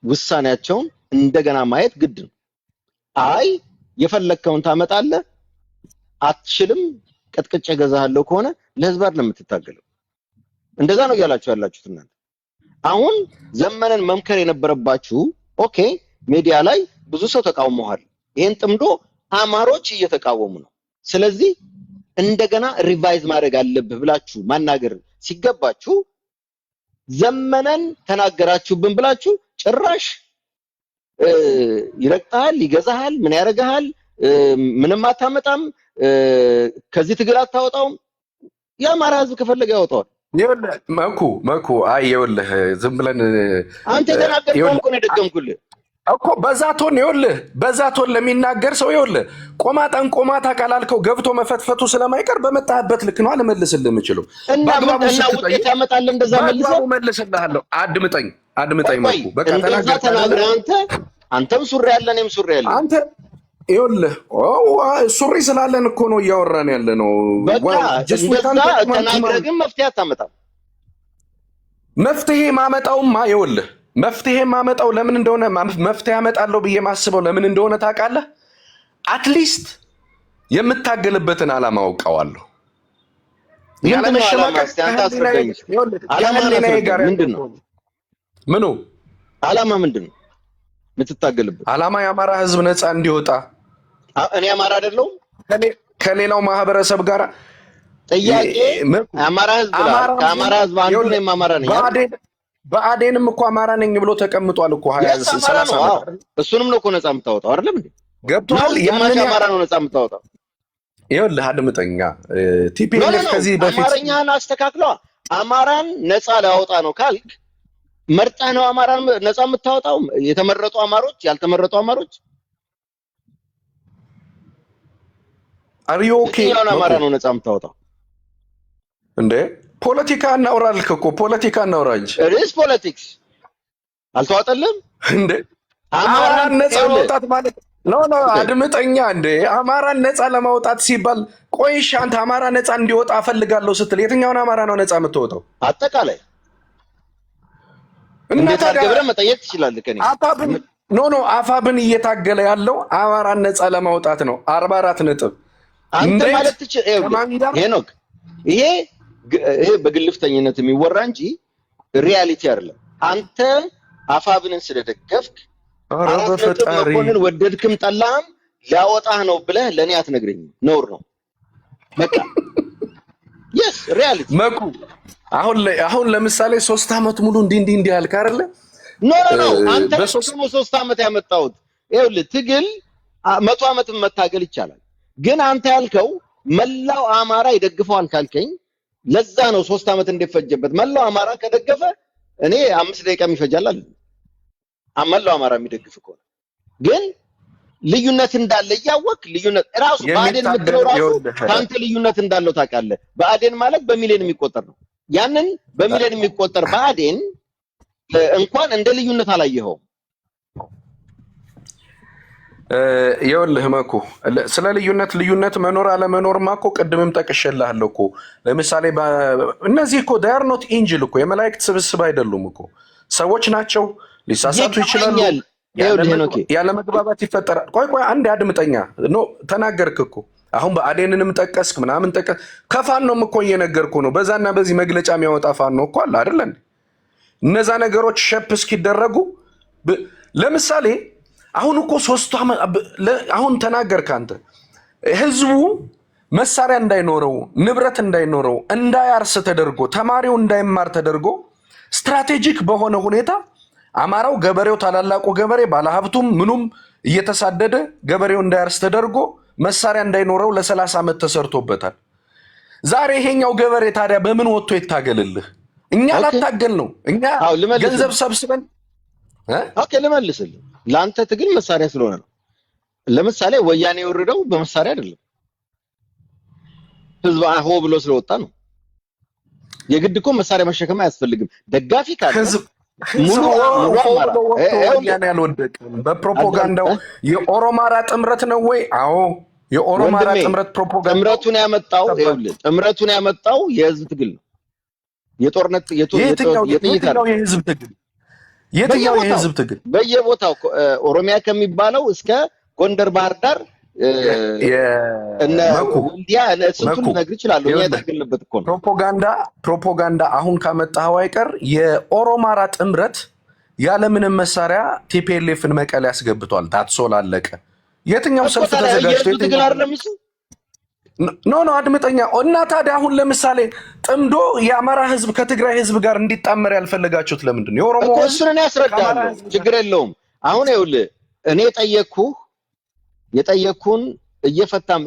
ውሳኔያቸውን እንደገና ማየት ግድ ነው። አይ የፈለከውን ታመጣለህ፣ አትችልም፣ ቀጥቅጬ ገዛሃለሁ ከሆነ ለህዝብ አይደለም የምትታገለው። እንደዛ ነው እያላችሁ ያላችሁት እናንተ። አሁን ዘመነን መምከር የነበረባችሁ ኦኬ፣ ሚዲያ ላይ ብዙ ሰው ተቃውመዋል። ይሄን ጥምዶ አማሮች እየተቃወሙ ነው። ስለዚህ እንደገና ሪቫይዝ ማድረግ አለብህ ብላችሁ ማናገር ሲገባችሁ ዘመነን ተናገራችሁብን ብላችሁ ጭራሽ ይረግጣል፣ ይገዛሃል፣ ምን ያረጋሃል፣ ምንም አታመጣም፣ ከዚህ ትግል አታወጣውም። የአማራ ህዝብ ከፈለገ ያወጣዋል። መኩ አይ ይኸውልህ ዝም ብለን አንተ የተናገርከውን እኮ ነው የደገምኩልህ። እኮ በዛቶን ይኸውልህ፣ በዛቶን ለሚናገር ሰው ይኸውልህ ቆማታ ካላልከው ገብቶ መፈትፈቱ ስለማይቀር በመጣህበት ልክ ነው አልመልስልህ የምችለው። በአግባቡ ውጤት ያመጣል እንደዛ መልስልሃለሁ። አድምጠኝ መልኩ በቃ ተናግረህ አንተም ሱሪ ያለ እኔም ሱሪ ያለ አንተ ይኸውልህ ሱሪ ስላለን እኮ ነው እያወራን ያለ ነው። ተናግረህ ግን መፍትሄ አታመጣም። መፍትሄ ማመጣውማ ይኸውልህ መፍትሄ ማመጣው ለምን እንደሆነ መፍትሄ ያመጣለሁ ብዬ ማስበው ለምን እንደሆነ ታውቃለህ? አትሊስት የምታገልበትን ዓላማ አውቀዋለሁ። ምኑ ዓላማ ምንድን ነው የምትታገልበት? ዓላማ የአማራ ህዝብ ነፃ እንዲወጣ። እኔ አማራ አይደለሁም ከሌላው ማህበረሰብ ጋር ጥያቄ አማራ ህዝብ ከአማራ ህዝብ አንዱ ነው አማራ ነኝ። በአዴንም እኮ አማራ ነኝ ብሎ ተቀምጧል እኮ 30 ዓመት። እሱንም ነው እኮ ነፃ የምታወጣው አይደለም እንዴ? ገብቶሃል? ያንን አማራ ነው ነፃ የምታወጣው። ይኸውልህ አድምጠኛ ቲፒኤልኤፍ ከዚህ በፊት አማርኛን አስተካክለው አማራን ነፃ ላወጣ ነው ካልክ መርጠህ ነው አማራን ነፃ የምታወጣው? የተመረጡ አማሮች ያልተመረጡ አማሮች አሪዮኬ አማራ ነው ነፃ የምታወጣው እንዴ? ፖለቲካ እናውራልክ እኮ ፖለቲካ እናውራ እንጂ ሪስ ፖለቲክስ አልተዋጠልም እንዴ? አማራን ነፃ ማውጣት ማለት ኖ አድምጠኛ እንዴ። አማራን ነፃ ለማውጣት ሲባል ቆይሽ አንተ አማራ ነፃ እንዲወጣ እፈልጋለሁ ስትል የትኛውን አማራ ነው ነፃ የምትወጣው? አጠቃላይ እንዴት አድርገህ መጠየቅ ትችላለህ? ከኔ አፋብን አፋብን እየታገለ ያለው አማራን ነፃ ለማውጣት ነው። 44 ነጥብ አንተ ማለት ትችላለህ ሄኖክ። ይሄ በግልፍተኝነት የሚወራ እንጂ ሪያሊቲ አይደለም። አንተ አፋብንን ስለደገፍክ መኮንን ወደድክም ጠላህም ሊያወጣህ ነው ብለህ ለእኔ አትነግረኝም። ነውር ነው በቃ። የስ ሪያሊቲ መኩ አሁን ለምሳሌ 3 ዓመት ሙሉ እንዲህ ያልክ አይደለ? ኖ አንተ ደግሞ 3 ዓመት ያመጣሁት ይኸውልህ፣ ትግል 100 ዓመት መታገል ይቻላል። ግን አንተ ያልከው መላው አማራ ይደግፈዋል ካልከኝ ለዛ ነው 3 ዓመት እንደፈጀበት። መላው አማራ ከደገፈ እኔ 5 ደቂቃ ይፈጃል አይደል? መላው አማራ የሚደግፍ ከሆነ ግን ልዩነት እንዳለ እያወቅ ልዩነት ራሱ በአዴን ምድረው ራሱ ካንተ ልዩነት እንዳለው ታውቃለህ። በአዴን ማለት በሚሊዮን የሚቆጠር ነው። ያንን በሚሊዮን የሚቆጠር በአዴን እንኳን እንደ ልዩነት አላየኸውም። ይኸውልህ መኩ ስለ ልዩነት መኖር አለመኖርማ እኮ ቅድምም ጠቅሼልሃለሁ እኮ። ለምሳሌ እነዚህ እኮ ዳር ኖት ኤንጅል እኮ የመላእክት ስብስብ አይደሉም እኮ ሰዎች ናቸው። ሊሳሳቱ ይችላሉ። ያለ መግባባት ይፈጠራል። ቆይ አንድ አድምጠኛ ተናገርክ እኮ አሁን በአዴንንም ጠቀስክ ምናምን ጠቀስ። ከፋኖም እኮ እየነገርኩ ነው። በዛና በዚህ መግለጫ የሚያወጣ ፋኖ እኮ አለ አይደለ? እነዛ ነገሮች ሸፕ እስኪደረጉ ለምሳሌ አሁን እኮ 3 ዓመት አሁን ተናገርክ አንተ። ህዝቡ መሳሪያ እንዳይኖረው ንብረት እንዳይኖረው እንዳያርስ ተደርጎ ተማሪው እንዳይማር ተደርጎ ስትራቴጂክ በሆነ ሁኔታ አማራው ገበሬው ታላላቁ ገበሬ ባለሀብቱም ምኑም እየተሳደደ ገበሬው እንዳያርስ ተደርጎ መሳሪያ እንዳይኖረው ለ30 ዓመት ተሰርቶበታል። ዛሬ ይሄኛው ገበሬ ታዲያ በምን ወጥቶ ይታገልልህ? እኛ ላታገል ነው። እኛ ገንዘብ ሰብስበን ልመልስልህ። ለአንተ ትግል መሳሪያ ስለሆነ ነው። ለምሳሌ ወያኔ የወረደው በመሳሪያ አይደለም፣ ህዝብ ሆ ብሎ ስለወጣ ነው። የግድ እኮ መሳሪያ መሸከም አያስፈልግም። ደጋፊ ካለ ወያኔ አልወደቅም። በፕሮፓጋንዳው የኦሮማራ ጥምረት ነው ወይ? አዎ የኦሮማራ ጥምረት ፕሮፓጋንዳ ጥምረቱን ያመጣው የህዝብ ትግል ነው። የጦርነት የትኛው የህዝብ ትግል? የትኛው የህዝብ ትግል? በየቦታው ኦሮሚያ ከሚባለው እስከ ጎንደር፣ ባህር ዳር ወልዲያ ለስንቱ ነገር ይችላል። እኛ ያደርግልበት እኮ ነው ፕሮፓጋንዳ። አሁን ካመጣው አይቀር የኦሮማራ ጥምረት ያለምንም መሳሪያ ቲፒኤልኤፍን መቀሌ ያስገብቷል። ታትሶል አለቀ። የትኛው ሰልፍ ተዘጋጅቶ ትግል አይደለም እሱ? ኖ አድምጠኛ እና ታዲያ አሁን ለምሳሌ ጥምዶ የአማራ ህዝብ ከትግራይ ህዝብ ጋር እንዲጣመር ያልፈለጋችሁት ለምንድን ነው? የኦሮሞ እኮ እሱን እኔ ያስረዳለሁ፣ ችግር የለውም። አሁን ይኸውልህ እኔ የጠየኩህን እየፈታም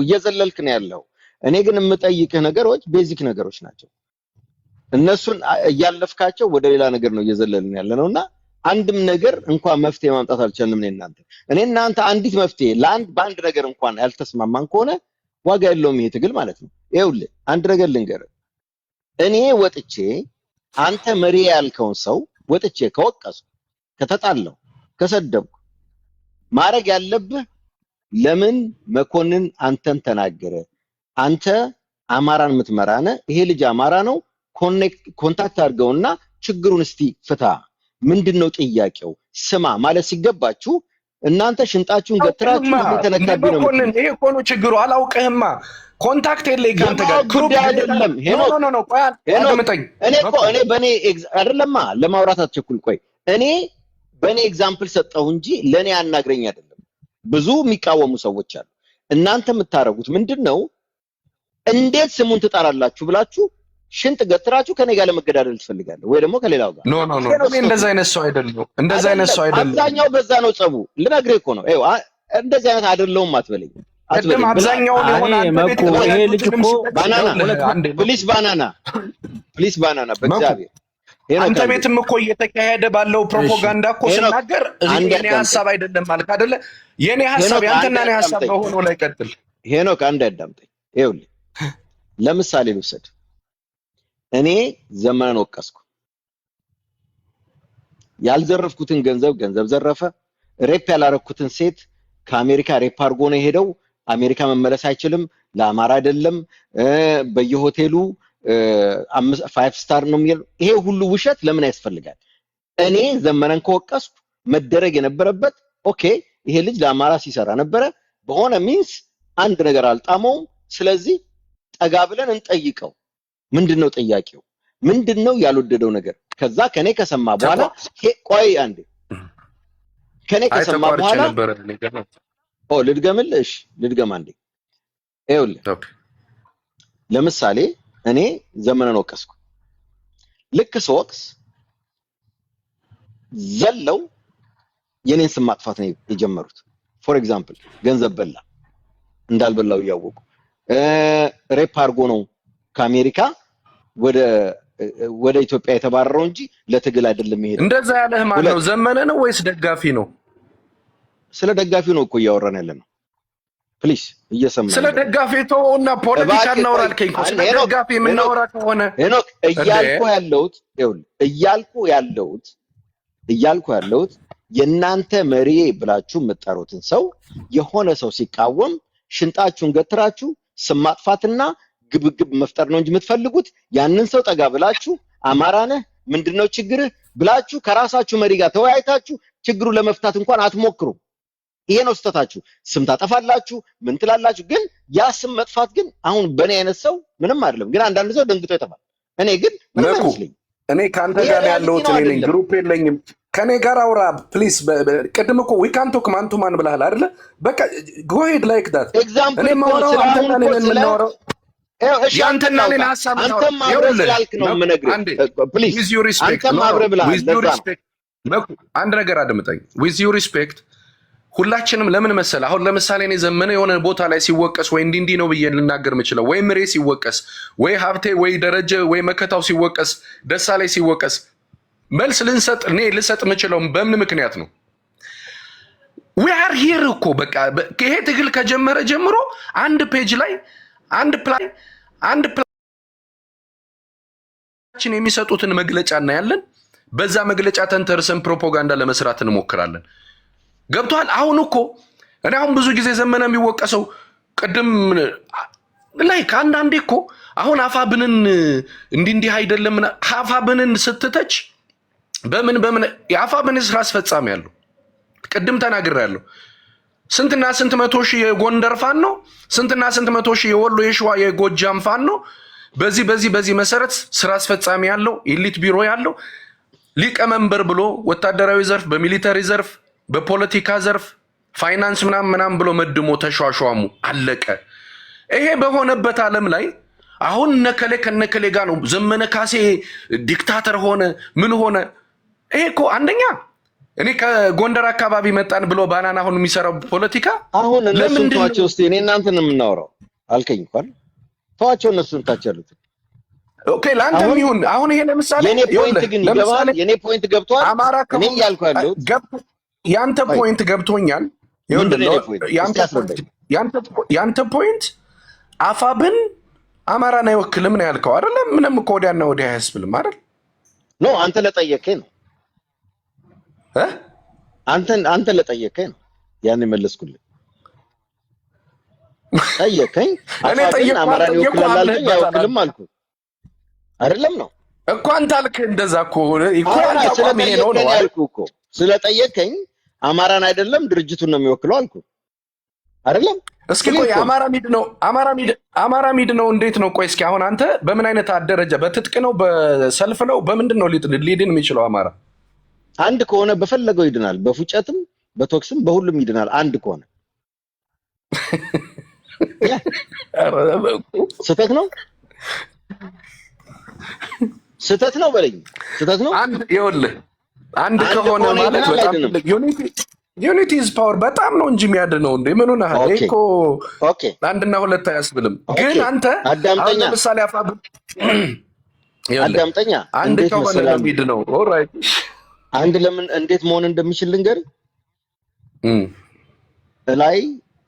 እየዘለልክ ነው ያለው። እኔ ግን የምጠይቅህ ነገሮች ቤዚክ ነገሮች ናቸው። እነሱን እያለፍካቸው ወደ ሌላ ነገር ነው እየዘለልን ያለ ነውና አንድም ነገር እንኳን መፍትሄ ማምጣት አልቻልንም። እኔ እናንተ አንዲት መፍትሄ በአንድ ነገር እንኳን ያልተስማማን ከሆነ ዋጋ የለውም ይሄ ትግል ማለት ነው። ይኸውልህ አንድ ነገር ልንገርህ። እኔ ወጥቼ አንተ መሪ ያልከውን ሰው ወጥቼ ከወቀስኩ፣ ከተጣላሁ፣ ከሰደብኩ ማድረግ ያለብህ ለምን መኮንን አንተን ተናገረ? አንተ አማራን የምትመራነ ይሄ ልጅ አማራ ነው፣ ኮንታክት አድርገውና ችግሩን እስቲ ፍታ፣ ምንድነው ጥያቄው ስማ ማለት ሲገባችሁ እናንተ ሽንጣችሁን ገትራችሁ ተነካብኝ ነው። መኮንን ይሄ እኮ ነው ችግሩ። አላውቅህማ፣ ኮንታክት የለኝ ካንተ ጋር ግሩፕ አይደለም። ኖ ቆይ እኔ በኔ አይደለማ ለማውራት አትቸኩል። ቆይ እኔ በኔ ኤግዛምፕል ሰጠሁ እንጂ ለኔ አናግረኝ አይደለም። ብዙ የሚቃወሙ ሰዎች አሉ። እናንተ የምታረጉት ምንድነው? እንዴት ስሙን ትጣራላችሁ ብላችሁ ሽንጥ ገትራችሁ ከኔ ጋር ለመገዳደል ትፈልጋለህ ወይ ደግሞ ከሌላው ጋር? ኖ እንደዛ አይነት ሰው አይደለም። እንደዛ አይነት ሰው አይደለም። አብዛኛው በዛ ነው ጸቡ። ልነግርህ እኮ ነው። ይኸው እንደዚህ አይነት አይደለሁም አትበለኝ። አብዛኛው ይሄ ልጅ እኮ ፕሊስ ባናና በእግዚአብሔር አንተ ቤትም እኮ እየተካሄደ ባለው ፕሮፓጋንዳ እኮ ስናገር የኔ ሐሳብ አይደለም ማለት አይደለ? የኔ ሐሳብ ያንተና የኔ ሐሳብ በሆነው ላይ ቀጥል። ሄኖክ አንድ ያዳምጠኝ። ይኸውልህ ለምሳሌ ልውሰድ። እኔ ዘመነን ወቀስኩ። ያልዘረፍኩትን ገንዘብ ዘረፈ። ሬፕ ያላረኩትን ሴት ከአሜሪካ ሬፕ አድርጎ ነው የሄደው። አሜሪካ መመለስ አይችልም፣ ለአማራ አይደለም፣ በየሆቴሉ 5 ስታር ነው የሚል። ይሄ ሁሉ ውሸት ለምን ያስፈልጋል? እኔ ዘመነን ከወቀስኩ መደረግ የነበረበት ኦኬ፣ ይሄ ልጅ ለአማራ ሲሰራ ነበረ፣ በሆነ ሚንስ አንድ ነገር አልጣመውም። ስለዚህ ጠጋ ብለን እንጠይቀው። ምንድነው ጥያቄው? ምንድነው ያልወደደው ነገር? ከዛ ከኔ ከሰማ በኋላ ቆይ አንዴ ከኔ ከሰማ በኋላ ልድገምልሽ፣ ልድገም አንዴ። ይኸውልህ ለምሳሌ እኔ ዘመነን ወቀስኩ። ልክ ስወቅስ ዘለው የኔን ስም ማጥፋት ነው የጀመሩት። ፎር ኤግዛምፕል ገንዘብ በላ እንዳልበላው እያወቁ ሬፕ አድርጎ ነው ከአሜሪካ ወደ ኢትዮጵያ የተባረረው እንጂ ለትግል አይደለም ይሄድ። እንደዛ ያለህ ማን ነው? ዘመነ ነው ወይስ ደጋፊ ነው? ስለ ደጋፊው ነው እኮ እያወራን ያለ ነው። ፕሊስ እየሰማኝ ስለ ደጋፊ ተውና ፖለቲካ እናወራልከኝ። ስለ ደጋፊ የምናወራ ከሆነ ሄኖክ እያልኩ ያለሁት የእናንተ መሪ ብላችሁ የምትጠሩትን ሰው የሆነ ሰው ሲቃወም ሽንጣችሁን ገትራችሁ ስም ማጥፋትና ግብግብ መፍጠር ነው እንጂ የምትፈልጉት ያንን ሰው ጠጋ ብላችሁ አማራ ነህ ምንድነው ችግርህ ብላችሁ ከራሳችሁ መሪ ጋር ተወያይታችሁ ችግሩ ለመፍታት እንኳን አትሞክሩ። ይሄ ነው ስተታችሁ። ስም ታጠፋላችሁ፣ ምን ትላላችሁ። ግን ያ ስም መጥፋት ግን አሁን በእኔ አይነት ሰው ምንም አይደለም። ግን አንዳንድ ሰው ደንግጦ ይጠፋል። እኔ ግን ምንም አይመስለኝም። እኔ ካንተ ጋር ያለሁት እኔ ነኝ። ግሩፕ የለኝም። ከኔ ጋር አውራ ፕሊስ። ቅድም እኮ ዊ ካን ቶክ ማን ቱ ማን ብለሃል አይደለ? በቃ ጎ ሄድ ላይክ ዳት። ኤግዛምፕል እኔ ማውራው አንተና እኔ የምናወራው ያንተና እኔን ሐሳብ ነው። አንተም አብረህ ስላልክ ነው የምነግርህ። ፕሊዝ አንተም አብረህ ብለሃል። አንድ ነገር አድምጠኝ። ዊዝ ዩ ሪስፔክት ሁላችንም ለምን መሰለ አሁን ለምሳሌ እኔ ዘመነ የሆነ ቦታ ላይ ሲወቀስ ወይ እንዲህ ነው ብዬ ልናገር የምችለው ወይ ምሬ ሲወቀስ ወይ ሀብቴ ወይ ደረጀ ወይ መከታው ሲወቀስ ደሳ ላይ ሲወቀስ መልስ ልሰጥ የምችለው በምን ምክንያት ነው? we are here እኮ በቃ ይሄ ትግል ከጀመረ ጀምሮ አንድ ፔጅ ላይ አንድ ፕላችን የሚሰጡትን መግለጫ እናያለን። በዛ መግለጫ ተንተርሰን ፕሮፓጋንዳ ለመስራት እንሞክራለን። ገብቷል? አሁን እኮ እኔ አሁን ብዙ ጊዜ ዘመነ የሚወቀሰው ቅድም ላይ ከአንዳንዴ እኮ አሁን አፋብንን እንዲህ አይደለም አፋብንን ስትተች በምን የአፋብን ስራ አስፈጻሚ ያለው ቅድም ተናግሬያለሁ። ስንትና ስንት መቶ ሺህ የጎንደር ፋኖ ነው፣ ስንትና ስንት መቶ ሺህ የወሎ የሸዋ የጎጃም ፋኖ ነው። በዚህ መሰረት ስራ አስፈጻሚ ያለው ኤሊት ቢሮ ያለው ሊቀመንበር ብሎ ወታደራዊ ዘርፍ በሚሊተሪ ዘርፍ በፖለቲካ ዘርፍ ፋይናንስ ምናምን ብሎ መድሞ ተሿሿሙ አለቀ። ይሄ በሆነበት ዓለም ላይ አሁን ከነከሌ ጋር ነው ዘመነ ካሴ ዲክታተር ሆነ ምን ሆነ? ይሄ እኮ አንደኛ እኔ ከጎንደር አካባቢ መጣን ብሎ ባናና አሁን የሚሰራው ፖለቲካ አሁን እነሱን ተዋቸው እስቲ። እኔ እናንተን የምናወራው አልከኝ እንኳን ተዋቸው እነሱን ታቸሉት። ኦኬ ላንተም ይሁን። አሁን ይሄ ለምሳሌ የኔ ፖይንት ገብቷል። አማራ እኔ ያልኩ ያለው ያንተ ፖይንት ገብቶኛል። ያንተ ፖይንት አፋብን አማራን አይወክልም ነው ያልከው አይደለም? ምንም እኮ ወዲያና ወዲያ አያስብልም አይደል? ኖ አንተ ለጠየቀኝ ነው አንተ ለጠየቀኝ ነው ያን መለስኩልህ። ጠየቀኝ አፋብን አማራን ይወክላል አልከኝ። አይወክልም አልኩ አይደለም ነው እኮ አንተ አልክ። እንደዛ እኮ አንተ አቋም ይሄ ነው ያልኩ እኮ። ስለጠየቀኝ አማራን አይደለም ድርጅቱን ነው የሚወክለው አልኩ አይደለም? እስኪ ቆይ አማራ ሚድ ነው እንዴት ነው? ቆይ እስኪ አሁን አንተ በምን አይነት አደረጃ በትጥቅ ነው በሰልፍ ነው በምንድን ነው ሊድን የሚችለው? አማራ አንድ ከሆነ በፈለገው ይድናል። በፉጨትም በቶክስም በሁሉም ይድናል አንድ ከሆነ። ስህተት ነው ስህተት ነው በለኝ። ስህተት ነው አንድ ከሆነ ማለት በጣም ዩኒቲ ኢዝ ፓወር በጣም ነው እንጂ የሚያድነው እንዴ ምን ሆነህ እኮ አንድና ሁለት አያስብልም። ግን አንተ አሁን ለምሳሌ አዳምጠኛ አንድ ከሆነ ለሚድነው ኦልራይት አንድ ለምን እንዴት መሆን እንደሚችል ልንገርህ። ላይ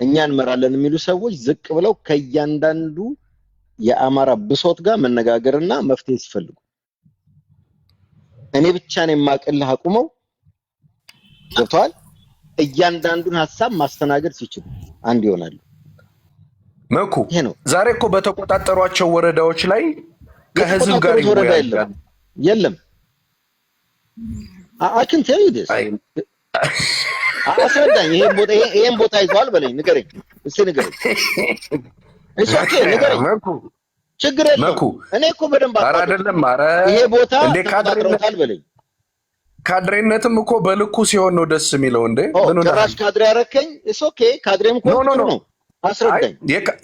እኛ እንመራለን የሚሉ ሰዎች ዝቅ ብለው ከእያንዳንዱ የአማራ ብሶት ጋር መነጋገርና መፍትሄ ሲፈልጉ እኔ ብቻ ነኝ የማቀልህ አቁመው ገብቷል። እያንዳንዱን ሐሳብ ማስተናገድ ሲችሉ አንድ ይሆናሉ። መኩ ዛሬ እኮ በተቆጣጠሯቸው ወረዳዎች ላይ ከህዝብ ጋር ይወያያሉ። የለም I can tell you this አስረዳኝ። ይሄን ቦታ ይዟል በለኝ ንገረኝ እስቲ ንገረኝ። እሺ ኦኬ ንገረኝ ችግር የለም። እኔ እኮ በደንብ አይደለም ይሄ ቦታ ተቆጣጥሮታል በለኝ። ካድሬነትም እኮ በልኩ ሲሆን ነው ደስ የሚለው እንዴ። ምን ነው ጭራሽ ካድሬ ያረከኝ? እሱ ኦኬ ካድሬም እኮ ነው። አስረዳኝ።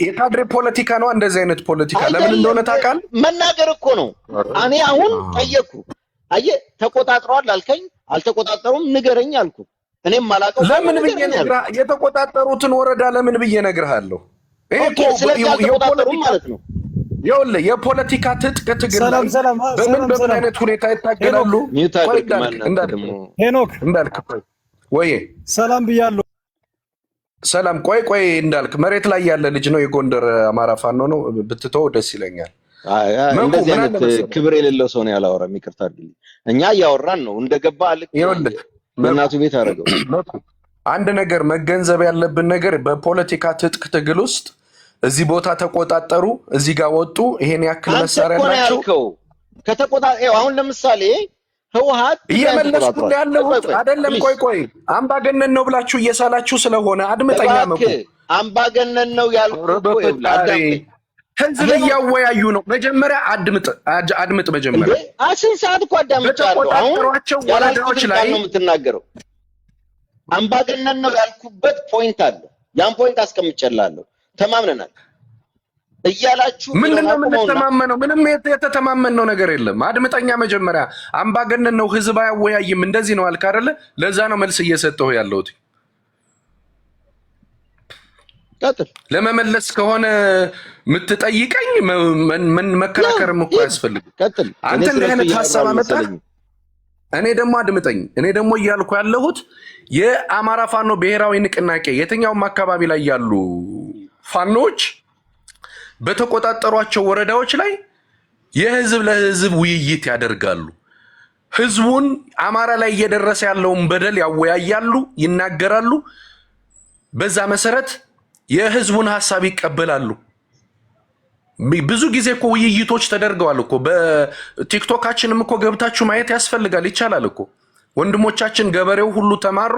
የካድሬ ፖለቲካ ነው እንደዚህ አይነት ፖለቲካ ለምን እንደሆነ ታውቃለህ? መናገር እኮ ነው። እኔ አሁን ጠየቅኩ። አየህ ተቆጣጥሯል አልከኝ። አልተቆጣጠሩም ንገረኝ አልኩ። እኔም ማላቀው ለምን ብዬ ነግራ የተቆጣጠሩትን ወረዳ ለምን ብዬ ነግርሃለሁ። ይሄ እኮ ስለተቆጣጠሩም ማለት ነው። ይኸውልህ የፖለቲካ ትጥቅ ትግል በምን አይነት ሁኔታ ይታገላሉ? ሄኖክ እንዳልክ ወይ ሰላም ብያለሁ። ሰላም ቆይ እንዳልክ መሬት ላይ ያለ ልጅ ነው። የጎንደር አማራ ፋኖ ነው። ብትተው ደስ ይለኛል። እንደዚህ አይነት ክብር የሌለው ሰው ነው ያላወራም። ይቅርታ አድርግልኝ። እኛ እያወራን ነው እንደገባ አልክ። ይኸውልህ በእናቱ ቤት አደረገው። አንድ ነገር መገንዘብ ያለብን ነገር በፖለቲካ ትጥቅ ትግል ውስጥ እዚህ ቦታ ተቆጣጠሩ፣ እዚህ ጋር ወጡ፣ ይሄን ያክል መሳሪያ ናቸው አሁን ለምሳሌ ህወሓት እየመለስኩ ያለሁት አይደለም። ቆይ አምባገነን ነው ብላችሁ እየሳላችሁ ስለሆነ አድምጠኛ መኩ። አምባገነን ነው ያልኩት ህዝብ እያወያዩ ነው። መጀመሪያ አድምጥ። መጀመሪያ አስን ሰዓት እኮ አዳምጫለሁ። አሁን ወረዳዎች ላይ ነው የምትናገረው። አምባገነን ነው ያልኩበት ፖይንት አለ። ያን ፖይንት አስቀምጨላለሁ። ተማምነናል እያላችሁ ምንድነው የምንተማመነው? ምንም የተተማመነው ነገር የለም። አድምጠኛ መጀመሪያ አምባገነን ነው ህዝብ አያወያይም እንደዚህ ነው አልክ አይደለ? ለዛ ነው መልስ እየሰጠሁ ያለሁት። ቀጥል። ለመመለስ ከሆነ የምትጠይቀኝ መከራከርም እኮ አያስፈልግም። ቀጥል። አንተ እንዲህ አይነት ሀሳብ አመጣ። እኔ ደግሞ አድምጠኝ። እኔ ደግሞ እያልኩ ያለሁት የአማራ ፋኖ ብሔራዊ ንቅናቄ የትኛውም አካባቢ ላይ ያሉ ፋኖች በተቆጣጠሯቸው ወረዳዎች ላይ የህዝብ ለህዝብ ውይይት ያደርጋሉ። ህዝቡን አማራ ላይ እየደረሰ ያለውን በደል ያወያያሉ፣ ይናገራሉ። በዛ መሰረት የህዝቡን ሀሳብ ይቀበላሉ። ብዙ ጊዜ እኮ ውይይቶች ተደርገዋል እኮ በቲክቶካችንም እኮ ገብታችሁ ማየት ያስፈልጋል። ይቻላል እኮ ወንድሞቻችን ገበሬው ሁሉ ተማሮ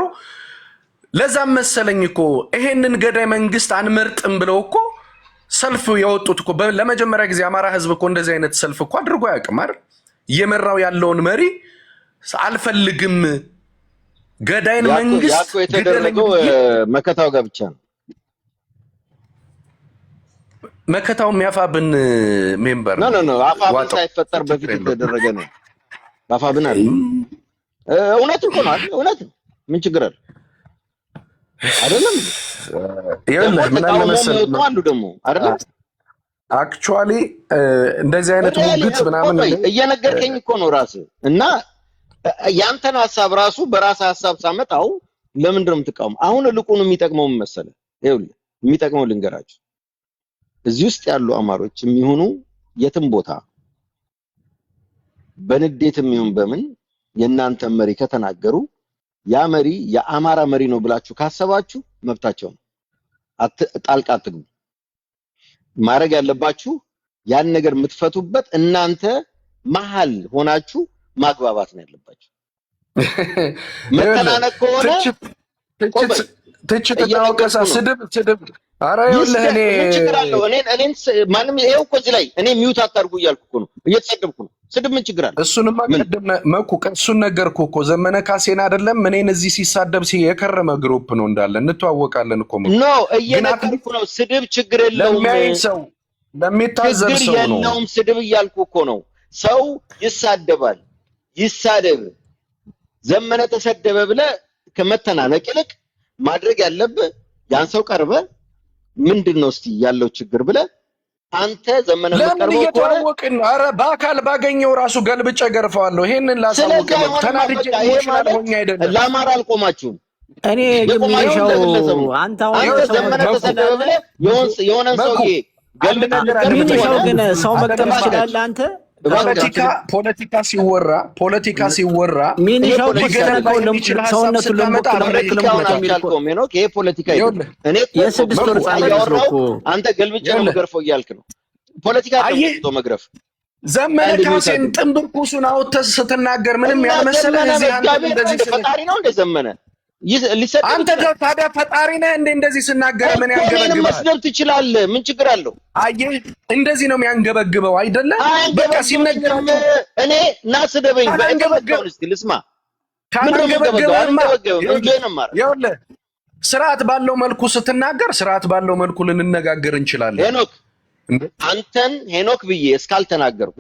ለዛም መሰለኝ እኮ ይሄንን ገዳይ መንግስት አንመርጥም ብለው እኮ ሰልፍ ያወጡት እኮ ለመጀመሪያ ጊዜ አማራ ህዝብ እኮ እንደዚህ አይነት ሰልፍ እኮ አድርጎ አያውቅም አይደል? እየመራው ያለውን መሪ አልፈልግም ገዳይን መንግስት የተደረገው መከታው ጋር ብቻ ነው። መከታው የሚያፋብን ሜምበር ነው። አፋብን ሳይፈጠር በፊት የተደረገ ነው። አፋብን አይደል? እውነት እኮ ነው። እውነት ምን ችግር አለ? አይደለም ምን አለ መሰለህ አሉ ደግሞ አይደለም አክቹአሊ እንደዚህ አይነት ሙግት ምናምን እየነገርከኝ እኮ ነው ራስህ እና ያንተን ሐሳብ ራሱ በራስህ ሐሳብ ሳመጣው ለምንድን ነው የምትቃወም? አሁን ልቁን የሚጠቅመው መሰለህ? ይኸውልህ የሚጠቅመው ልንገራችሁ። እዚህ ውስጥ ያሉ አማሮች የሚሆኑ የትም ቦታ በንዴትም ይሁን በምን የእናንተ መሪ ከተናገሩ ያ መሪ የአማራ መሪ ነው ብላችሁ ካሰባችሁ መብታቸው ነው። ጣልቃ አትግቡ። ማድረግ ያለባችሁ ያን ነገር የምትፈቱበት እናንተ መሃል ሆናችሁ ማግባባት ነው ያለባችሁ። መተናነቅ ከሆነ ትችት ተወቀሳ ስድብ ኧረ ይኸውልህ እኔ ችግር አለው። እኔን ማንም ይሄው እኮ እዚህ ላይ እኔ ሚውት አታርጉ እያልኩ እኮ ነው፣ እየተሰደብኩ ነው። ስድብ ምን ችግር አለ? እሱንማ ቀደም መኩ እሱን ነገርኩህ እኮ ዘመነ ካሴን አይደለም እኔን እዚህ ሲሳደብ የከረመ ግሩፕ ነው እንዳለ እንተዋወቃለን እኮ ኖ እየነገርኩ ነው። ስድብ ችግር የለውም። ለሚያይ ሰው ለሚታዘብ ሰው ነው የለውም ስድብ እያልኩ እኮ ነው። ሰው ይሳደባል፣ ይሳደብ። ዘመነ ተሰደበ ብለህ ከመተናነቅ ይልቅ ማድረግ ያለብህ ያን ሰው ቀርበህ ምንድነው እስቲ ያለው ችግር ብለህ አንተ ዘመነ መቀርበው እየተዋወቅን ኧረ በአካል ባገኘው ራሱ ገልብጨ ገርፈዋለሁ። ይሄንን ላሳውቅ ነው። ተናድጄ ኢሞሽናል ሆኜ አይደለም። ለአማራ አልቆማችሁም። እኔ ግምሽው አንተ ዘመነ ተሰደበ ብለህ የሆነን ሰውዬ ገልብጨ ግምሽው ግን ሰው መቅጠም ይችላል። አንተ ፖለቲካ ሲወራ ምን ይሻው ሰውነቱን ለምቆም ነው። ይሄ ፖለቲካ ይሄ እኔ የስድስት ወር ያወራው አንተ ገልብጬ ነው ገርፈው እያልክ ነው። ፖለቲካ ነው መግረፍ። ዘመነ ካሴን ጥንብርኩሱን አውጥተህ ስትናገር ምንም ያልመሰለህ እዚህ አንተ እንደዚህ ፈጣሪ ነው እንደ ዘመነ አንተ ታዲያ ፈጣሪ ነህ እንዴ? እንደዚህ ስናገር ምን ያንገበግባል? መስደብ ትችላለህ። ምን ችግር አለው? አየህ እንደዚህ ነው የሚያንገበግበው አይደለ? በቃ ሲነገር እኔ እና ስደበኝ በእንገበግበው እስቲ ልስማ። ይኸውልህ ስርዓት ባለው መልኩ ስትናገር ስርዓት ባለው መልኩ ልንነጋገር እንችላለን። ሄኖክ አንተን ሄኖክ ብዬ እስካልተናገርኩ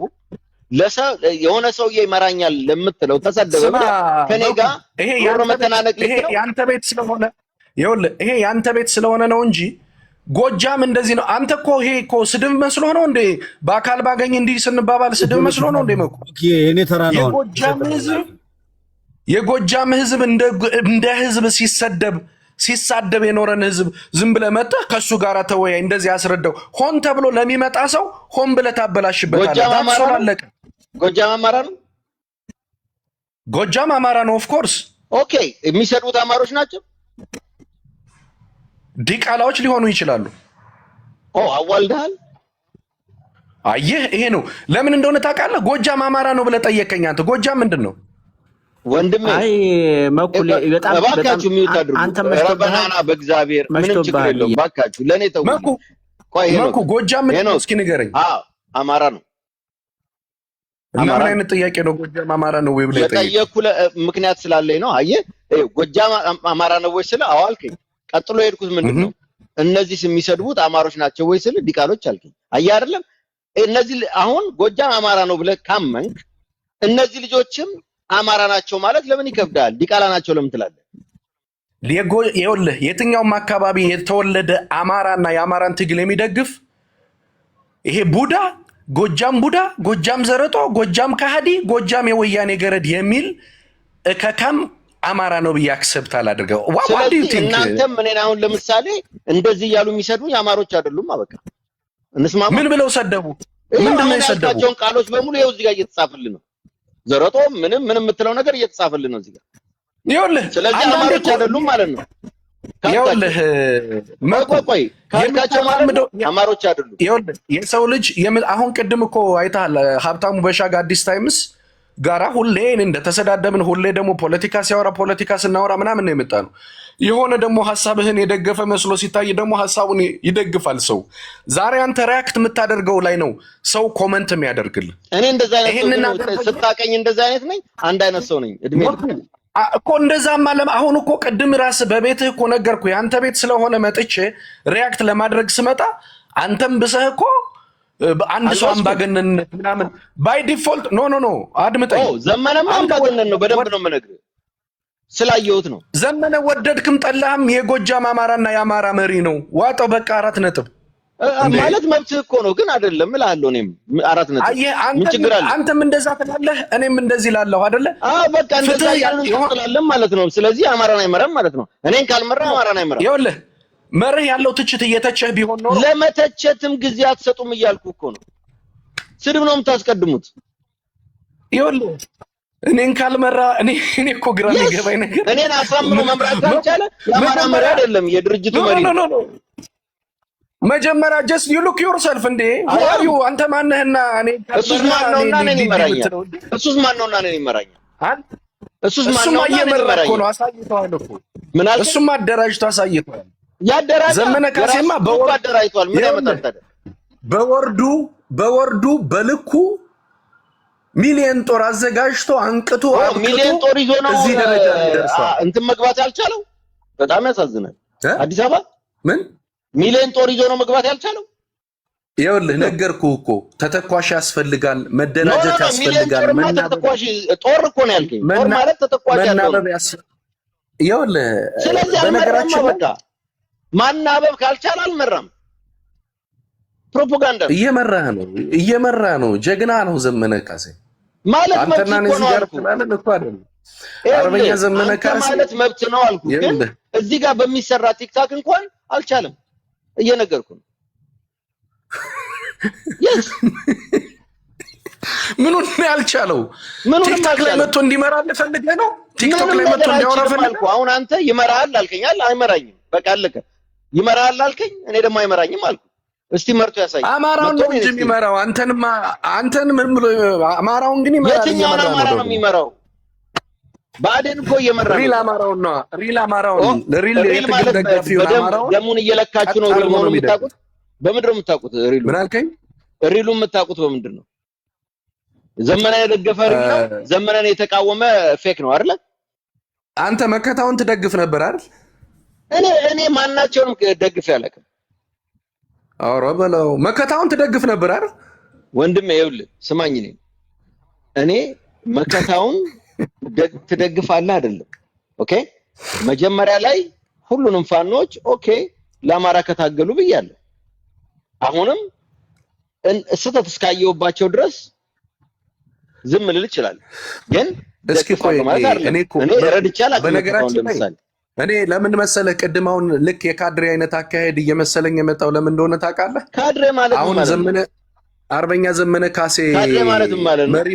የሆነ ሰውዬ ይመራኛል ለምትለው ተሰደበ ከኔ ጋር ይሄ መተናነቅ ይሄ ያንተ ቤት ስለሆነ ይኸውልህ ይሄ ያንተ ቤት ስለሆነ ነው እንጂ ጎጃም እንደዚህ ነው። አንተ እኮ ይሄ እኮ ስድብ መስሎ ነው እንዴ? በአካል ባገኝ እንዲህ ስንባባል ስድብ መስሎ ነው እንዴ? መኩ እኔ ተራ ነው። የጎጃም ህዝብ እንደ ህዝብ ሲሳደብ የኖረን ህዝብ ዝም ብለህ መጣህ ከሱ ጋር ተወያይ፣ እንደዚህ አስረዳው። ሆን ተብሎ ለሚመጣ ሰው ሆን ብለህ ታበላሽበታለህ። ጎጃም አማራ ነው። ጎጃም አማራ ነው። ኦፍ ኮርስ ኦኬ። የሚሰዱት አማሮች ናቸው። ዲቃላዎች ሊሆኑ ይችላሉ። አዋልደሃል። አየህ ይሄ ነው ለምን እንደሆነ ታውቃለህ? ጎጃም አማራ ነው ብለህ ጠየቀኝ። አንተ ጎጃም ምንድን ነው ወንድሜ? አይ መኩል በጣም ባካችሁ የሚውት አድርጉ። ረበናና በእግዚአብሔር ምንም ችግር የለውም። ባካችሁ ለኔ ተው። መኩ ጎጃም ምን ነው እስኪ ንገረኝ። አማራ ነው። እና ምን አይነት ጥያቄ ነው? ጎጃም አማራ ነው ወይ ብለህ ጠየቅኩ። ምክንያት ስላለኝ ነው። አየህ ጎጃም አማራ ነው ወይ ስለ አዋልከኝ። ቀጥሎ ሄድኩት ምንድነው እነዚህ የሚሰድቡት አማሮች ናቸው ወይ ስለ ዲቃሎች አልከኝ። አየህ አይደለም እነዚህ አሁን ጎጃም አማራ ነው ብለህ ካመንክ እነዚህ ልጆችም አማራ ናቸው ማለት ለምን ይከብዳል? ዲቃላ ናቸው ለምን ትላለህ? ይኸውልህ የትኛውም አካባቢ የተወለደ አማራና የአማራን ትግል የሚደግፍ ይሄ ቡዳ ጎጃም ዘረጦ፣ ጎጃም ከሃዲ፣ ጎጃም የወያኔ ገረድ የሚል ከካም አማራ ነው ብዬ አክሰብት አላደርገው። ስለዚህ እናንተም እኔን አሁን ለምሳሌ እንደዚህ እያሉ የሚሰዱኝ አማሮች አይደሉም። አበቃ እንስማማ። ምን ብለው ሰደቡ? ምንድነው የሰደቡት ቃሎች በሙሉ ይኸው እዚህ ጋር እየተጻፈልን ነው። ዘረጦ ምንም እየተጻፈልን ነው እዚህ ጋር። ይኸውልህ ስለዚህ አማሮች አይደሉም ማለት ነው። ይኸውልህ ቆይ ካልካቸው ማለት አማሮች አይደሉም። ይኸውልህ የሰው ልጅ አሁን ቅድም እኮ አይተሃል ሀብታሙ በሻጋ አዲስ ታይምስ ጋራ ሁሌ እንደተሰዳደብን ሁሌ ደግሞ ፖለቲካ ሲያወራ ፖለቲካ ስናወራ ምናምን ነው የመጣ ነው። የሆነ ደግሞ ሐሳብህን የደገፈ መስሎ ሲታይ ደግሞ ሐሳቡን ይደግፋል ሰው። ዛሬ አንተ ሪያክት የምታደርገው ላይ ነው ሰው ኮመንት የሚያደርግልህ። እኔ እንደዛ አይነት ሰው ስታቀኝ እንደዛ አይነት ነኝ። አንድ አይነት ሰው ነኝ እድሜ እኮ እንደዛማ አሁን እኮ ቅድም ራስህ በቤትህ እኮ ነገርኩህ። አንተ ቤት ስለሆነ መጥቼ ሪያክት ለማድረግ ስመጣ አንተም ብሰህ እኮ አንድ ሰው አምባገነንነት ምናምን ባይ ዲፎልት ኖ አድምጠኝ። ዘመነም አምባገነን ነው። በደንብ ነው የምነግርህ ስላየሁት ነው። ዘመነ ወደድክም ጠላህም የጎጃም አማራና የአማራ መሪ ነው። ዋጠው በቃ 4 ነጥብ። ማለት መብት እኮ ነው ግን አይደለም እላለሁ። እኔም 4 ነጥብ ምን ችግር አለ? አንተም እንደዛ ትላለህ፣ እኔም እንደዚህ እላለሁ አይደለ? በቃ እንደዛ ያለን ማለት ነው። ስለዚህ አማራን አይመራም ማለት ነው። እኔን ካልመራ አማራን አይመራም። ይኸውልህ መርህ ያለው ትችት እየተቸህ ቢሆን ነው። ለመተቸትም ጊዜ አትሰጡም እያልኩ እኮ ነው። ስድብ ነው የምታስቀድሙት። ይኸውልህ እኔን ካልመራ እኔ እኮ ግራ የሚገባኝ ነገር እኔን አሳምኖ መምራት ካልቻለ የአማራ መሪ አይደለም የድርጅቱ መሪ ነው። መጀመሪያ just you look yourself እንዴ who are you አንተ ማነህና እኔ እሱስ ማነውና እኔን ይመራኛል? እሱስ ማነውና እኔን ይመራኛል? እሱስ ማነውና እኔን ይመራኛል? አሳይቷል እኮ ምን አልከኝ? እሱም አደራጅቶ አሳይቷል። ያደራጀ ዘመነ ካሴማ በወርዱ አደራጅቷል። ምን ያመጣጣል? በወርዱ በልኩ ሚሊየን ጦር አዘጋጅቶ አንቅቶ ሚሊየን ጦር ይዞ ነው እዚህ ደረጃ ደርሷል። እንትን መግባት ያልቻለው በጣም ያሳዝናል። አዲስ አበባ ምን ሚሊየን ጦር ይዞ ነው መግባት ያልቻለው? ይኸውልህ ነገርኩህ እኮ ተተኳሽ ያስፈልጋል፣ መደራጀት ያስፈልጋል። ተተኳሽ ጦር እኮ ነው ያልከኝ። ጦር ማለት ተተኳሽ ያለው ይኸውልህ። ስለዚህ በነገራችን በቃ ማናበብ ካልቻለ አልመራም። ፕሮፓጋንዳ እየመራህ ነው። ጀግና ነው ዘመነ ካሴ ማለት አንተና እዚህ ጋር ተናነን እኮ አይደል? አርበኛ ዘመነ ካሴ ማለት መብት ነው አልኩ። ግን እዚህ ጋር በሚሰራ ቲክታክ እንኳን አልቻለም። እየነገርኩ ነው። yes ምኑን ያልቻለው? ቲክታክ ላይ መጥቶ እንዲመራ ፈልገህ ነው? ቲክታክ ላይ መጥቶ እንዲያወራ ፈልገህ? አሁን አንተ ይመራል አልከኛል፣ አይመራኝም። በቃ አለቀ። ይመራል አልከኝ፣ እኔ ደግሞ አይመራኝም አልኩ። እስቲ መርጦ ያሳይ። አማራውን ነው እንጂ የሚመራው አንተን ምን ብሎ አማራውን ግን ይመራል። የትኛውን አማራ ነው የሚመራው? ባዴን እኮ እየመራ ነው። ሪል አማራውን ሪል ማለት ደሙን እየለካችሁ ነው። ሪል ነው የምታውቁት? በምንድን ነው የምታውቁት? ሪሉ ምን አልከኝ? ሪሉን የምታውቁት በምንድን ነው? ዘመናን የደገፈ ሪል ነው፣ ዘመናን የተቃወመ ፌክ ነው አይደል? አንተ መከታውን ትደግፍ ነበር አይደል? እኔ ማናቸውንም ደግፍ ያለቅም። አውራ በለው መከታውን ትደግፍ ነበር አይደል? ወንድሜ ይኸውልህ ስማኝ፣ እኔ መከታውን ትደግፋለህ አይደለም? ኦኬ መጀመሪያ ላይ ሁሉንም ፋኖች ኦኬ ለአማራ ከታገሉ ብያለሁ። አሁንም ስህተት እስካየሁባቸው ድረስ ዝም ልል እችላለሁ። ግን እስኪ ቆይ እኔ ረድቻለሁ። በነገራችን ላይ እኔ ለምን መሰለህ ቅድም አሁን ልክ የካድሬ አይነት አካሄድ እየመሰለኝ የመጣው ለምን እንደሆነ ታውቃለህ? ካድሬ ማለት አሁን ዘመነ አርበኛ ዘመነ ካሴ ካድሬ ማለት ማለት ነው። መሪ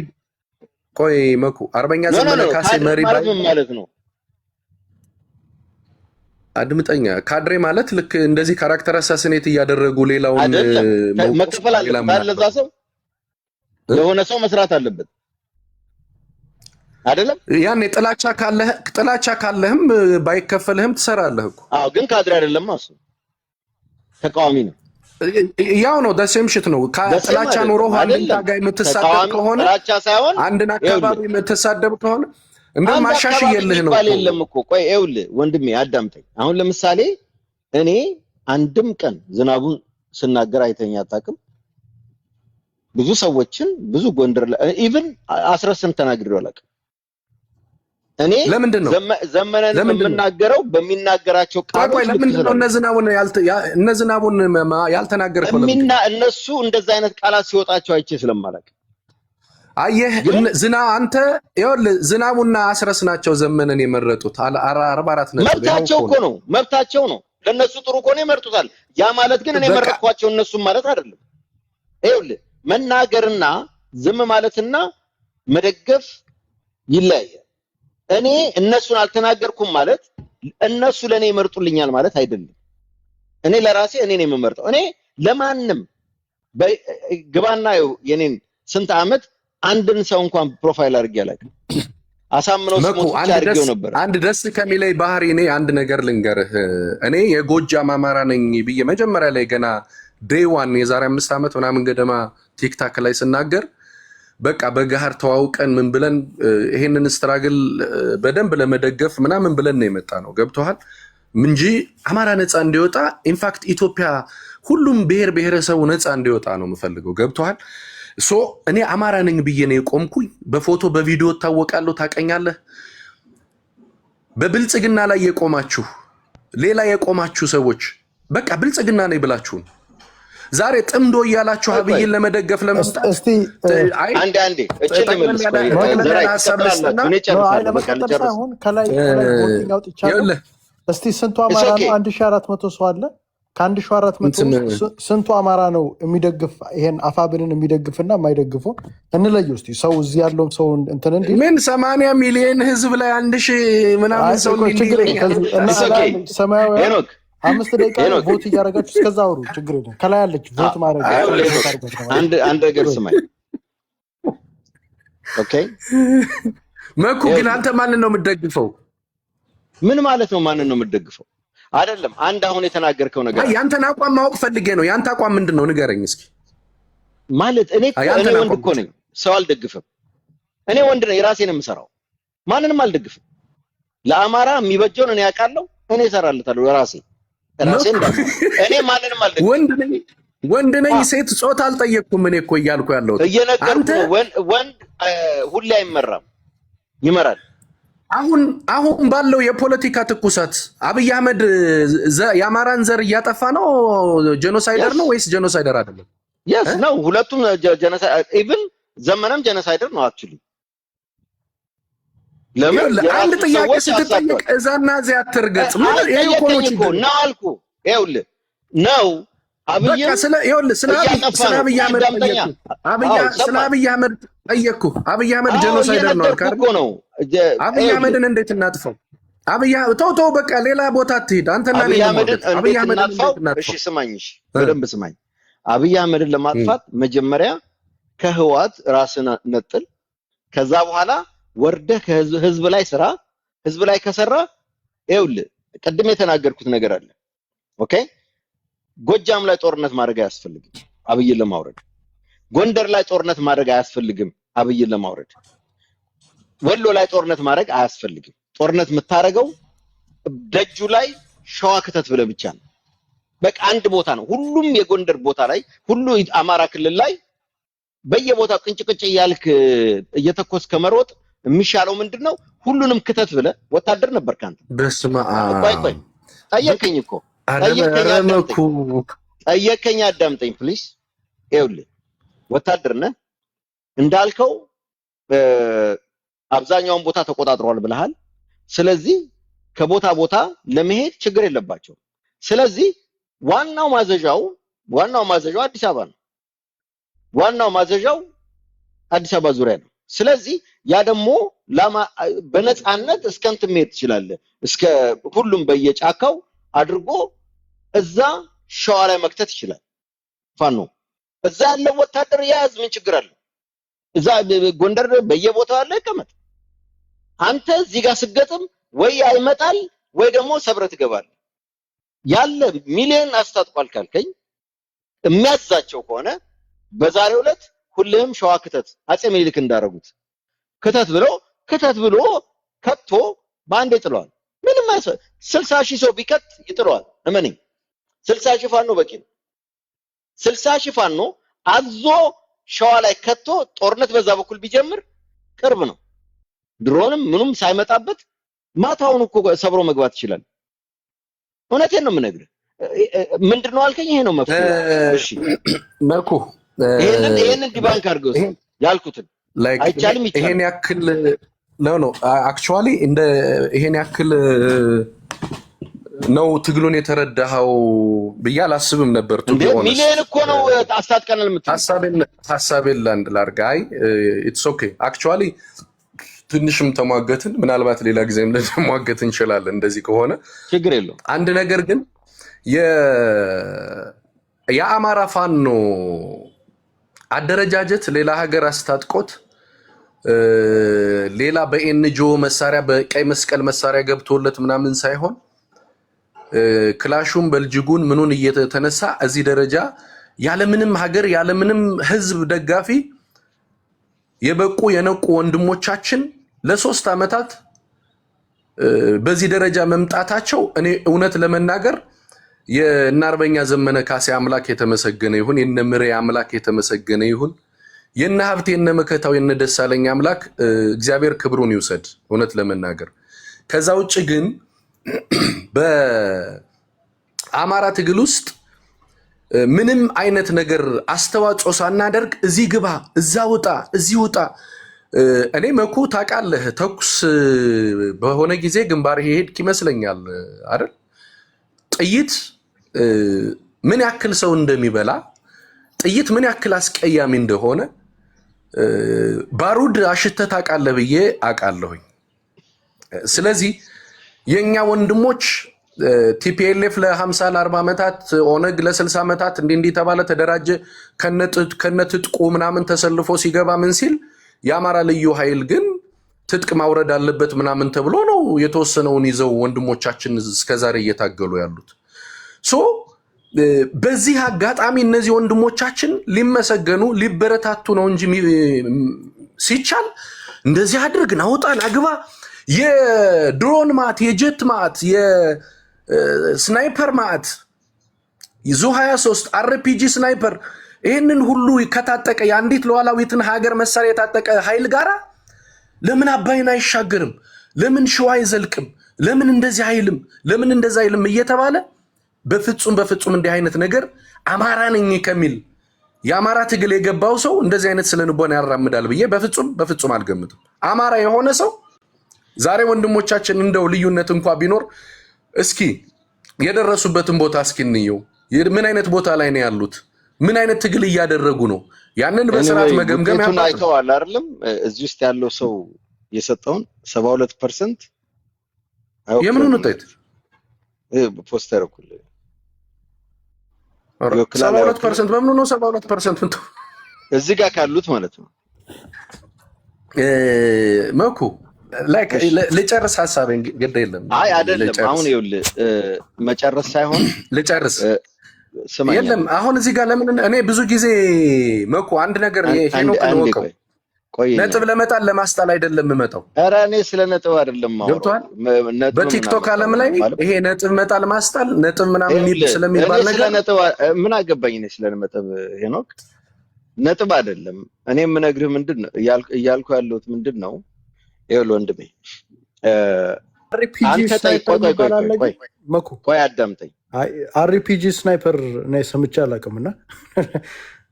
ቆይ መኩ አርበኛ ዘመነ ካሴ መሪ ማለት ነው። አድምጠኛ ካድሬ ማለት ልክ እንደዚህ ካራክተር አሳሲኔት እያደረጉ ሌላውን መከፈል አለበት። ለዛ ሰው የሆነ ሰው መስራት አለበት አይደለም? ያኔ ጥላቻ ካለህም ባይከፈልህም ትሰራለህ እኮ። አዎ ግን ካድሬ አይደለም እሱ ተቃዋሚ ነው። ያው ነው ደሴም ሽት ነው። ጥላቻ ኑሮ አንድን ታጋይ የምትሳደብ ከሆነ ጥላቻ ሳይሆን አንድን አካባቢ የምትሳደብ ከሆነ እንደማሻሽየልህ ነው ይባል የለም እኮ። ቆይ ይኸውልህ ወንድሜ አዳምጠኝ። አሁን ለምሳሌ እኔ አንድም ቀን ዝናቡን ስናገር አይተኛ አታውቅም። ብዙ ሰዎችን ብዙ ጎንደር ኢቭን አስረስን ተናግሬው አላውቅም። እኔ ዘመነን የምናገረው በሚናገራቸው ቃሎች። ቆይ ለምንድን ነው እነ ዝናቡን ያልተናገርከው? እነሱ እንደዛ አይነት ቃላት ሲወጣቸው አይቼ ስለማላውቅ። አየህ አንተ ይኸውልህ ዝናቡና አስረስ ናቸው ዘመነን የመረጡት 44 ነጥብ። መብታቸው እኮ ነው፣ መብታቸው ነው። ለነሱ ጥሩ ከሆነ ይመርጡታል። ያ ማለት ግን እኔ መረጥኳቸው እነሱም ማለት አይደለም። ይኸውልህ መናገርና ዝም ማለትና መደገፍ ይለያያል። እኔ እነሱን አልተናገርኩም ማለት እነሱ ለኔ ይመርጡልኛል ማለት አይደለም። እኔ ለራሴ እኔ ነኝ የምመርጠው። እኔ ለማንም ግባና የኔን ስንት ዓመት አንድን ሰው እንኳን ፕሮፋይል አድርጌ አላውቅም። አሳምነው ስሞት አድርጌው ነበር። አንድ ደስ ከሚለኝ ባህሪ እኔ አንድ ነገር ልንገርህ። እኔ የጎጃም አማራ ነኝ ብዬ መጀመሪያ ላይ ገና ዴይ ዋን የዛሬ 5 ዓመት ምናምን ገደማ ቲክታክ ላይ ስናገር በቃ በጋር ተዋውቀን ምን ብለን ይሄንን ስትራግል በደንብ ለመደገፍ ምናምን ብለን ነው የመጣ ነው። ገብቶሃል? እንጂ አማራ ነፃ እንዲወጣ ኢንፋክት ኢትዮጵያ ሁሉም ብሔር ብሔረሰቡ ነፃ እንዲወጣ ነው የምፈልገው። ገብቶሃል? እኔ አማራ ነኝ ብዬ ነው የቆምኩኝ። በፎቶ በቪዲዮ ታወቃለሁ፣ ታቀኛለህ። በብልጽግና ላይ የቆማችሁ ሌላ የቆማችሁ ሰዎች በቃ ብልጽግና ነኝ ብላችሁ ዛሬ ጥምዶ እያላችሁ አብይን ለመደገፍ ለመምጣት እስቲ አንዴ እቺን ልመልስ ዘራይ ለመቀጠል ሳይሆን ከላይ ቦቲንግ አውጥቻለሁ። እስቲ ስንቱ አማራ ነው? 1400 ሰው አለ። ከ1400 ስንቱ አማራ ነው የሚደግፍ ይሄን አፋብንን የሚደግፍና የማይደግፈው እንለየው እስቲ። ሰው እዚህ ያለውም ሰው እንትን እንዴ ምን 80 ሚሊዮን ህዝብ ላይ 1000 ምናምን ሰው ሰማያዊ 5 ደቂቃ ቮት እያደረጋችሁ እስከዛ አውሩ፣ ችግር የለም። ከላይ ያለች ቮት ማድረግ አንድ ነገር ስማኝ። ኦኬ መኩ ግን አንተ ማንን ነው የምትደግፈው? ምን ማለት ነው ማንን ነው የምትደግፈው? አይደለም አንድ አሁን የተናገርከው ነገር ያንተን አቋም ማወቅ ፈልጌ ነው። ያንተ አቋም ምንድነው ንገረኝ እስኪ። ማለት እኔ ወንድ እኮ ነኝ፣ ሰው አልደግፍም። እኔ ወንድ ነኝ፣ ራሴን የምሰራው ማንንም አልደግፍም። ለአማራ የሚበጀውን እኔ ያውቃለሁ፣ እኔ እሰራለታለሁ ራሴን እንዳለ። እኔ ማንንም አልደግፍም። ወንድ ነኝ፣ ሴት ጾታ አልጠየቅኩም። እኔ እኮ እያልኩ ያለሁት እየነገርኩ ነው። ወንድ ሁሌ አይመራም፣ ይመራል። አሁን ባለው የፖለቲካ ትኩሳት አብይ አህመድ የአማራን ዘር እያጠፋ ነው። ጄኖሳይደር ነው ወይስ ጄኖሳይደር አይደለም? yes ነው። ሁለቱም ጄኖሳይደር ኢቭን ዘመነም ጄኖሳይደር ነው አክቹሊ። ለምን አንድ ጥያቄ ስትጠይቅ እዛና እዚያ አትርገጥ። ምን ይሄ እኮ ነው ችግር ነው አልኩ። ይኸውልህ ነው አብይ ስለ አብይ አህመድ ጠየቅኩ። አብይ አህመድ ጄኖሳይደር ነው አልካር እኮ ነው። አብይ አህመድን እንዴት እናጥፈው? ተው በቃ ሌላ ቦታ አትሄድ። አንተና አብይ አህመድን እናጥፋው። እሺ ስማኝ፣ እሺ በደንብ ስማኝ። አብይ አህመድን ለማጥፋት መጀመሪያ ከህዋት ራስን ነጥል። ከዛ በኋላ ወርደህ ከህዝብ ላይ ስራ። ህዝብ ላይ ከሰራ ይኸውልህ ቅድም የተናገርኩት ነገር አለ። ኦኬ ጎጃም ላይ ጦርነት ማድረግ አያስፈልግም አብይን ለማውረድ። ጎንደር ላይ ጦርነት ማድረግ አያስፈልግም አብይን ለማውረድ። ወሎ ላይ ጦርነት ማድረግ አያስፈልግም። ጦርነት የምታረገው ደጁ ላይ ሸዋ ክተት ብለህ ብቻ ነው። በቃ አንድ ቦታ ነው። ሁሉም የጎንደር ቦታ ላይ ሁሉ አማራ ክልል ላይ በየቦታው ቅንጭቅጭ እያልክ እየተኮስ ከመሮጥ የሚሻለው ምንድነው? ሁሉንም ክተት ብለህ ወታደር ነበር ካንተ። በስመ አብ ቆይ ጠየቀኝ እኮ ጠየቀኝ። አዳምጠኝ ፕሊስ። ይኸውልህ ወታደር ነህ እንዳልከው አብዛኛውን ቦታ ተቆጣጥሯል ብለሃል። ስለዚህ ከቦታ ቦታ ለመሄድ ችግር የለባቸው። ስለዚህ ዋናው ማዘዣው አዲስ አበባ ነው። ዋናው ማዘዣው አዲስ አበባ ዙሪያ ነው። ስለዚህ ያ ደግሞ በነፃነት እስከንት መሄድ ትችላለህ። እስከ ሁሉም በየጫካው አድርጎ እዛ ሸዋ ላይ መክተት ይችላል። ፋኖ እዛ ያለው ወታደር ያዝ፣ ምን ችግር አለ? እዛ ጎንደር በየቦታው አለ ይቀመጥ። አንተ እዚህ ጋር ስገጥም ወይ አይመጣል ወይ ደግሞ ሰብረት ትገባለህ። ያለ ሚሊዮን አስታጥቋል ካልከኝ የሚያዛቸው ከሆነ በዛሬው ዕለት ሁሉም ሸዋ ክተት አጼ ምኒልክ እንዳረጉት ክተት ብሎ ከቶ ባንዴ ጥለዋል። ምንም 60,000 ሰው ቢከት ይጥለዋል። እመነኝ 60,000 ፋኖ በቂ ነው። 60,000 ፋኖ አዞ ሸዋ ላይ ከቶ ጦርነት በዛ በኩል ቢጀምር ቅርብ ነው። ድሮንም ምንም ሳይመጣበት ማታውን እኮ ሰብሮ መግባት ይችላል። እውነቴን ነው የምነግርህ። ምንድነው አልከኝ? ይሄ ነው መፍትሄ። እሺ መኩ ይሄንን ዲባንክ አድርገው ያልኩትን አይቻልም ይቻላል። ይሄን ያክል ነው አክቹአሊ እንደ ይሄን ያክል ነው ትግሉን የተረዳኸው ብዬ አላስብም ነበር። ሚሊዮን እኮ ነው አስታጥቀናል የምትለው ሐሳቤን ላድርግ። ኢትስ ኦኬ አክቹአሊ ትንሽም ተሟገትን፣ ምናልባት ሌላ ጊዜም ልንሟገት እንችላለን። እንደዚህ ከሆነ ችግር የለውም። አንድ ነገር ግን የአማራ ፋኖ አደረጃጀት ሌላ ሀገር አስታጥቆት ሌላ በኤንጂኦ መሳሪያ በቀይ መስቀል መሳሪያ ገብቶለት ምናምን ሳይሆን ክላሹን በልጅጉን ምኑን እየተነሳ እዚህ ደረጃ ያለምንም ሀገር ያለምንም ህዝብ ደጋፊ የበቁ የነቁ ወንድሞቻችን ለ3 ዓመታት በዚህ ደረጃ መምጣታቸው እኔ እውነት ለመናገር የናርበኛ ዘመነ ካሴ አምላክ የተመሰገነ ይሁን፣ የነምሬ አምላክ የተመሰገነ ይሁን፣ የነ ሀብቴ የነ መከታው የነ ደሳለኝ አምላክ እግዚአብሔር ክብሩን ይውሰድ። እውነት ለመናገር ከዛ ውጭ ግን በአማራ ትግል ውስጥ ምንም አይነት ነገር አስተዋጽኦ ሳናደርግ እዚህ ግባ እዛ ውጣ እዚህ ውጣ። እኔ መኩ ታውቃለህ፣ ተኩስ በሆነ ጊዜ ግንባር ሄድክ ይመስለኛል አይደል? ጥይት ምን ያክል ሰው እንደሚበላ፣ ጥይት ምን ያክል አስቀያሚ እንደሆነ ባሩድ አሽተህ ታውቃለህ ብዬ አውቃለሁኝ። ስለዚህ የኛ ወንድሞች ቲፒኤልኤፍ ለ50 ለ40 ዓመታት ኦነግ ለ60 ዓመታት እንዲህ ተባለ ተደራጀ ከነትጥቁ ምናምን ተሰልፎ ሲገባ ምን ሲል የአማራ ልዩ ኃይል ግን ትጥቅ ማውረድ አለበት ምናምን ተብሎ ነው የተወሰነውን ይዘው ወንድሞቻችን እስከዛሬ እየታገሉ ያሉት። ሶ በዚህ አጋጣሚ እነዚህ ወንድሞቻችን ሊመሰገኑ ሊበረታቱ ነው እንጂ ሲቻል እንደዚህ አድርግ ናውጣን አግባ የድሮን ማት የጀት ማት የስናይፐር ማት ይዞ 23 አርፒጂ ስናይፐር ይህንን ሁሉ ከታጠቀ የአንዲት ለዋላዊትን ሀገር መሳሪያ የታጠቀ ኃይል ጋራ ለምን አባይን አይሻገርም? ለምን ሸዋ አይዘልቅም? ለምን እንደዚህ አይልም? ለምን እንደዛ አይልም እየተባለ በፍጹም እንዲህ አይነት ነገር አማራ ነኝ ከሚል የአማራ ትግል የገባው ሰው እንደዚህ አይነት ስለንቦና ያራምዳል ብዬ በፍጹም አልገምትም። አማራ የሆነ ሰው ዛሬ ወንድሞቻችን እንደው ልዩነት እንኳን ቢኖር እስኪ የደረሱበትን ቦታ እስኪ እንየው። ምን አይነት ቦታ ላይ ነው ያሉት? ምን አይነት ትግል እያደረጉ ነው? ያንን በስርዓት መገምገም አይተዋል አይደለም? እዚህ ውስጥ ያለው ሰው የሰጠውን 72% የምኑን ውጤት ፖስተር እኩል 72% በምኑ ነው 72% እዚህ ጋር ካሉት ማለት ነው። መኩ ላይክ ልጨርስ ሐሳቤን ግድ የለም። አይ አይደለም አሁን ይኸውልህ መጨረስ ሳይሆን ልጨርስ የለም አሁን እዚህ ጋር ለምን እኔ ብዙ ጊዜ መኩ አንድ ነገር ሄኖክ ነው ነጥብ ለመጣል ለማስጣል አይደለም የምመጣው። ኧረ እኔ ስለ ነጥብ አይደለም ገብቷል። በቲክቶክ ዓለም ላይ ይሄ ነጥብ መጣል ማስጣል ነጥብ ምናምን ስለሚባል ነገር ስለ ነጥብ ምን አገባኝ እኔ ስለ ነጥብ ሄኖክ ነጥብ አይደለም። እኔ የምነግርህ ምንድነው እያልኩ ያለሁት ምንድነው ይኸውልህ ወንድሜ ቆይ አዳምጠኝ። አርፒጂ ስናይፐር ነው ሰምቼ አላውቅምና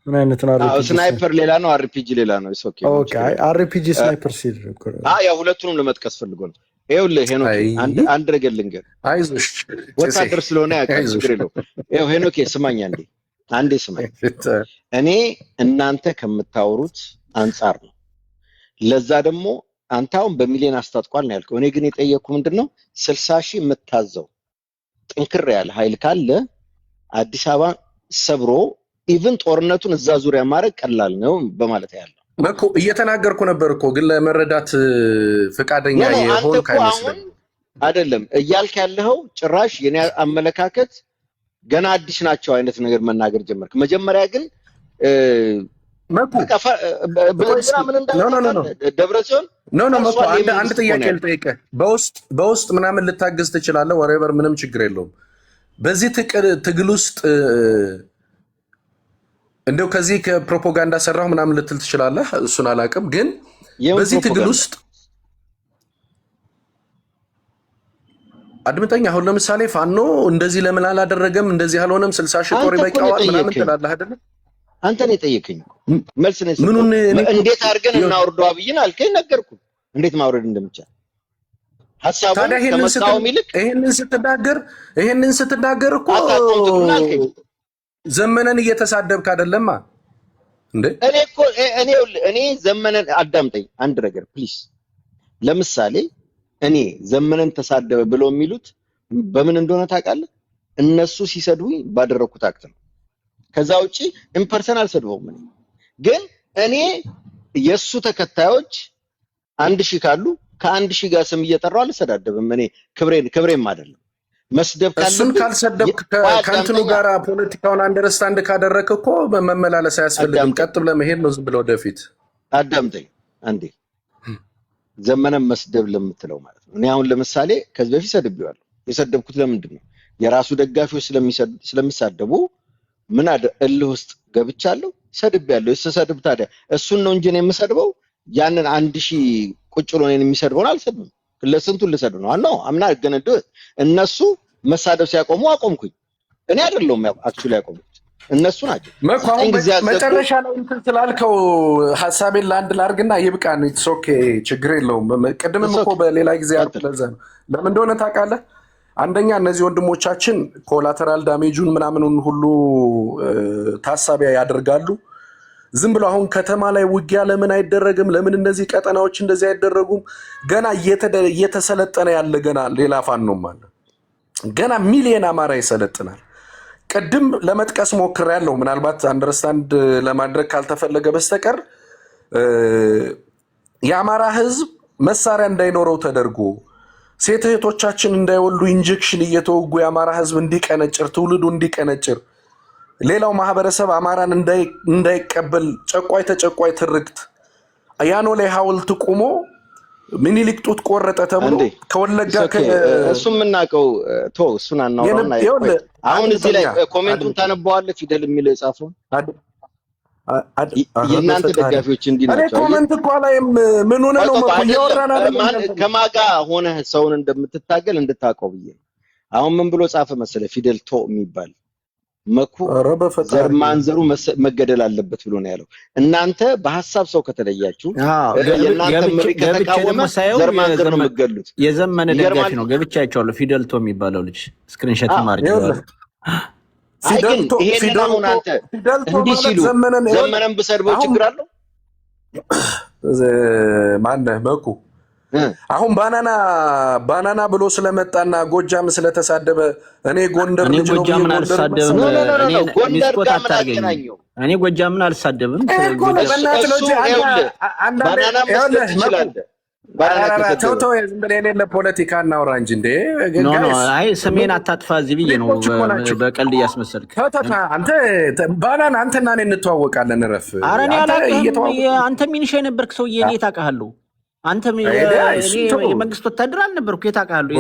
ምን አይነት ነው? ስናይፐር ሌላ ነው፣ አርፒጂ ሌላ ነው። ኦኬ አርፒጂ ስናይፐር ሲል ያው ሁለቱንም ለመጥቀስ ፈልጎ ነው። ይኸውልህ ሄኖክ አንድ ነገር ልንገርህ፣ አይዞሽ ወታደር ስለሆነ ያውቃል ችግር የለውም። ይኸው ሄኖክ ስማኝ አንዴ ስማኝ። እኔ እናንተ ከምታወሩት አንጻር ነው። ለዛ ደግሞ አንተ አሁን በሚሊዮን አስታጥቋል ነው ያልከው። እኔ ግን የጠየቅኩ ምንድነው 60,000 የምታዘው ጥንክር ያለ ኃይል ካለ አዲስ አበባ ሰብሮ ኢቭን ጦርነቱን እዛ ዙሪያ ማድረግ ቀላል ነው በማለት ያለው መኮ እየተናገርኩ ነበር እኮ ግን ለመረዳት ፍቃደኛ የሆን ካይመስልም አይደለም እያልክ ያለው ጭራሽ የኔ አመለካከት ገና አዲስ ናቸው አይነት ነገር መናገር ጀመርክ። መጀመሪያ ግን መኮ ደብረጽዮን መኮ አንድ ጥያቄ ልጠይቅህ። በውስጥ ምናምን ልታግዝ ትችላለህ፣ ወሬቨር ምንም ችግር የለውም። በዚህ ትግል ውስጥ እንደው ከዚህ ከፕሮፓጋንዳ ሰራሁ ምናምን ልትል ትችላለህ፣ እሱን አላውቅም። ግን በዚህ ትግል ውስጥ አድምጠኝ። አሁን ለምሳሌ ፋኖ እንደዚህ ለምን አላደረገም እንደዚህ አልሆነም 60,000 ጦር ይበቃዋል ምናምን ትላለህ አይደል? አንተ ነው የጠየቀኝ መልስ ነው። እንዴት አድርገን እናወርደው አብይን አልከኝ፣ ነገርኩ እንዴት ማውረድ እንደምቻል ሐሳቡ ከመጣውም ይልቅ ይሄንን ስትናገር እኮ ዘመነን እየተሳደብክ አይደለማ እንዴ? እኔ ዘመነን አዳምጠኝ አንድ ነገር ፕሊስ። ለምሳሌ እኔ ዘመነን ተሳደበ ብለው የሚሉት በምን እንደሆነ ታውቃለህ? እነሱ ሲሰድቡኝ ባደረኩት አክት ነው። ከዛ ውጪ ኢምፐርሰናል ሰድበውም ግን እኔ የሱ ተከታዮች 1000 ካሉ ከ1000 ጋር ስም እየጠራው አልሰዳደብም። እኔ ክብሬም አይደለም መስደብ ካለ እሱን ካልሰደብክ ከእንትኑ ጋር ፖለቲካውን አንደርስታንድ ካደረክ እኮ መመላለስ አያስፈልግም። ቀጥ ብለህ መሄድ ነው ዝም ብለው ወደፊት። አዳምጠኝ አንዴ። ዘመነን መስደብ ለምትለው ማለት ነው። እኔ አሁን ለምሳሌ ከዚህ በፊት ሰድቤዋለሁ። የሰደብኩት ለምንድን ነው? የራሱ ደጋፊዎች ስለሚሳደቡ ምን እልህ ውስጥ ገብቻለሁ፣ ሰድቤያለሁ። የሰደብ ታዲያ እሱን ነው እንጂ ነው የምሰድበው። ያንን 1000 ቁጭ ብሎ ነው የሚሰድበውን አልሰድብም። ለስንቱን ልሰድብ ነው? አኖ አምና ገነደ እነሱ መሳደብ ሲያቆሙ አቆምኩኝ። እኔ አይደለሁም አክቹሊ ያቆምኩት። እነሱ ናቸው። መጨረሻ ላይ እንትን ስላልከው ሐሳቤን ለአንድ ላርግና ይብቃን። ኢትስ ኦኬ ችግር የለውም። ቅድምም እኮ በሌላ ጊዜ ያልኩት ለዛ ነው። ለምን እንደሆነ ታውቃለህ? አንደኛ እነዚህ ወንድሞቻችን ኮላተራል ዳሜጁን ምናምኑን ሁሉ ታሳቢ ያደርጋሉ። ዝም ብሎ አሁን ከተማ ላይ ውጊያ ለምን አይደረግም? ለምን እነዚህ ቀጠናዎች እንደዚህ አይደረጉም? ገና እየተሰለጠነ ያለ ገና ሌላ ፋኖም አለ። ገና ሚሊዮን አማራ ይሰለጥናል። ቅድም ለመጥቀስ ሞክሬያለሁ። ምናልባት አንደርስታንድ ለማድረግ ካልተፈለገ በስተቀር የአማራ ህዝብ መሳሪያ እንዳይኖረው ተደርጎ ሴት እህቶቻችን እንዳይወልዱ ኢንጀክሽን እየተወጉ የአማራ ህዝብ እንዲቀነጭር፣ ትውልዱ እንዲቀነጭር፣ ሌላው ማህበረሰብ አማራን እንዳይቀበል ጨቋይ ተጨቋይ ትርክት ያኖ ላይ ሐውልት ቆሞ ምኒልክ ጡት ቆረጠ ተብሎ ከወለጋ እሱም እናቀው እሱን አናውራና አሁን እዚህ ላይ ኮሜንቱን ታነበዋለህ። ፊደል የሚል የጻፈው የእናንተ ደጋፊዎች እንዲህ ናቸው። እኔ ኮሜንት እኮ ላይም ምን ሆነ ነው ያወራና ከማጋ ሆነ ሰውን እንደምትታገል እንድታቀው ብዬ አሁን ምን ብሎ ጻፈ መሰለ ፊደል የሚባል መኩ ዘር ማንዘሩ መገደል አለበት ብሎ ነው ያለው። እናንተ በሐሳብ ሰው ከተለያችሁ የእናንተ ምሪ ከተቃወመ ዘር ማንዘር ነው የምትገሉት። የዘመነ ደጋፊ ነው ገብቻ አይቻለሁ። ፊደልቶ የሚባለው ልጅ ስክሪንሾት ማርክ ይሄንን አሁን አንተ እንዲህ ሲሉ ዘመነን ብሰድበው ችግር አለው? ማነህ መኩ አሁን ባናና ብሎ ስለመጣና ጎጃም ስለተሳደበ እኔ ጎንደር ልጅ ነው እኔ ጎጃምን አልሳደብም። ተው ዝም ብለህ የሌለ ፖለቲካ እናውራ እንጂ እንዴ። አይ ስሜን አታጥፋ እዚህ ብዬ ነው በቀልድ እያስመሰልክ። አንተ ባናና አንተና እኔ እንተዋወቃለን። እረፍ። ኧረ እኔ አላውቅም። አንተ ሚኒሻ የነበርክ ሰውዬ እኔ ታውቃለሁ። አንተ የመንግስት ወታደር አልነበርኩ? የት አውቃለሁ?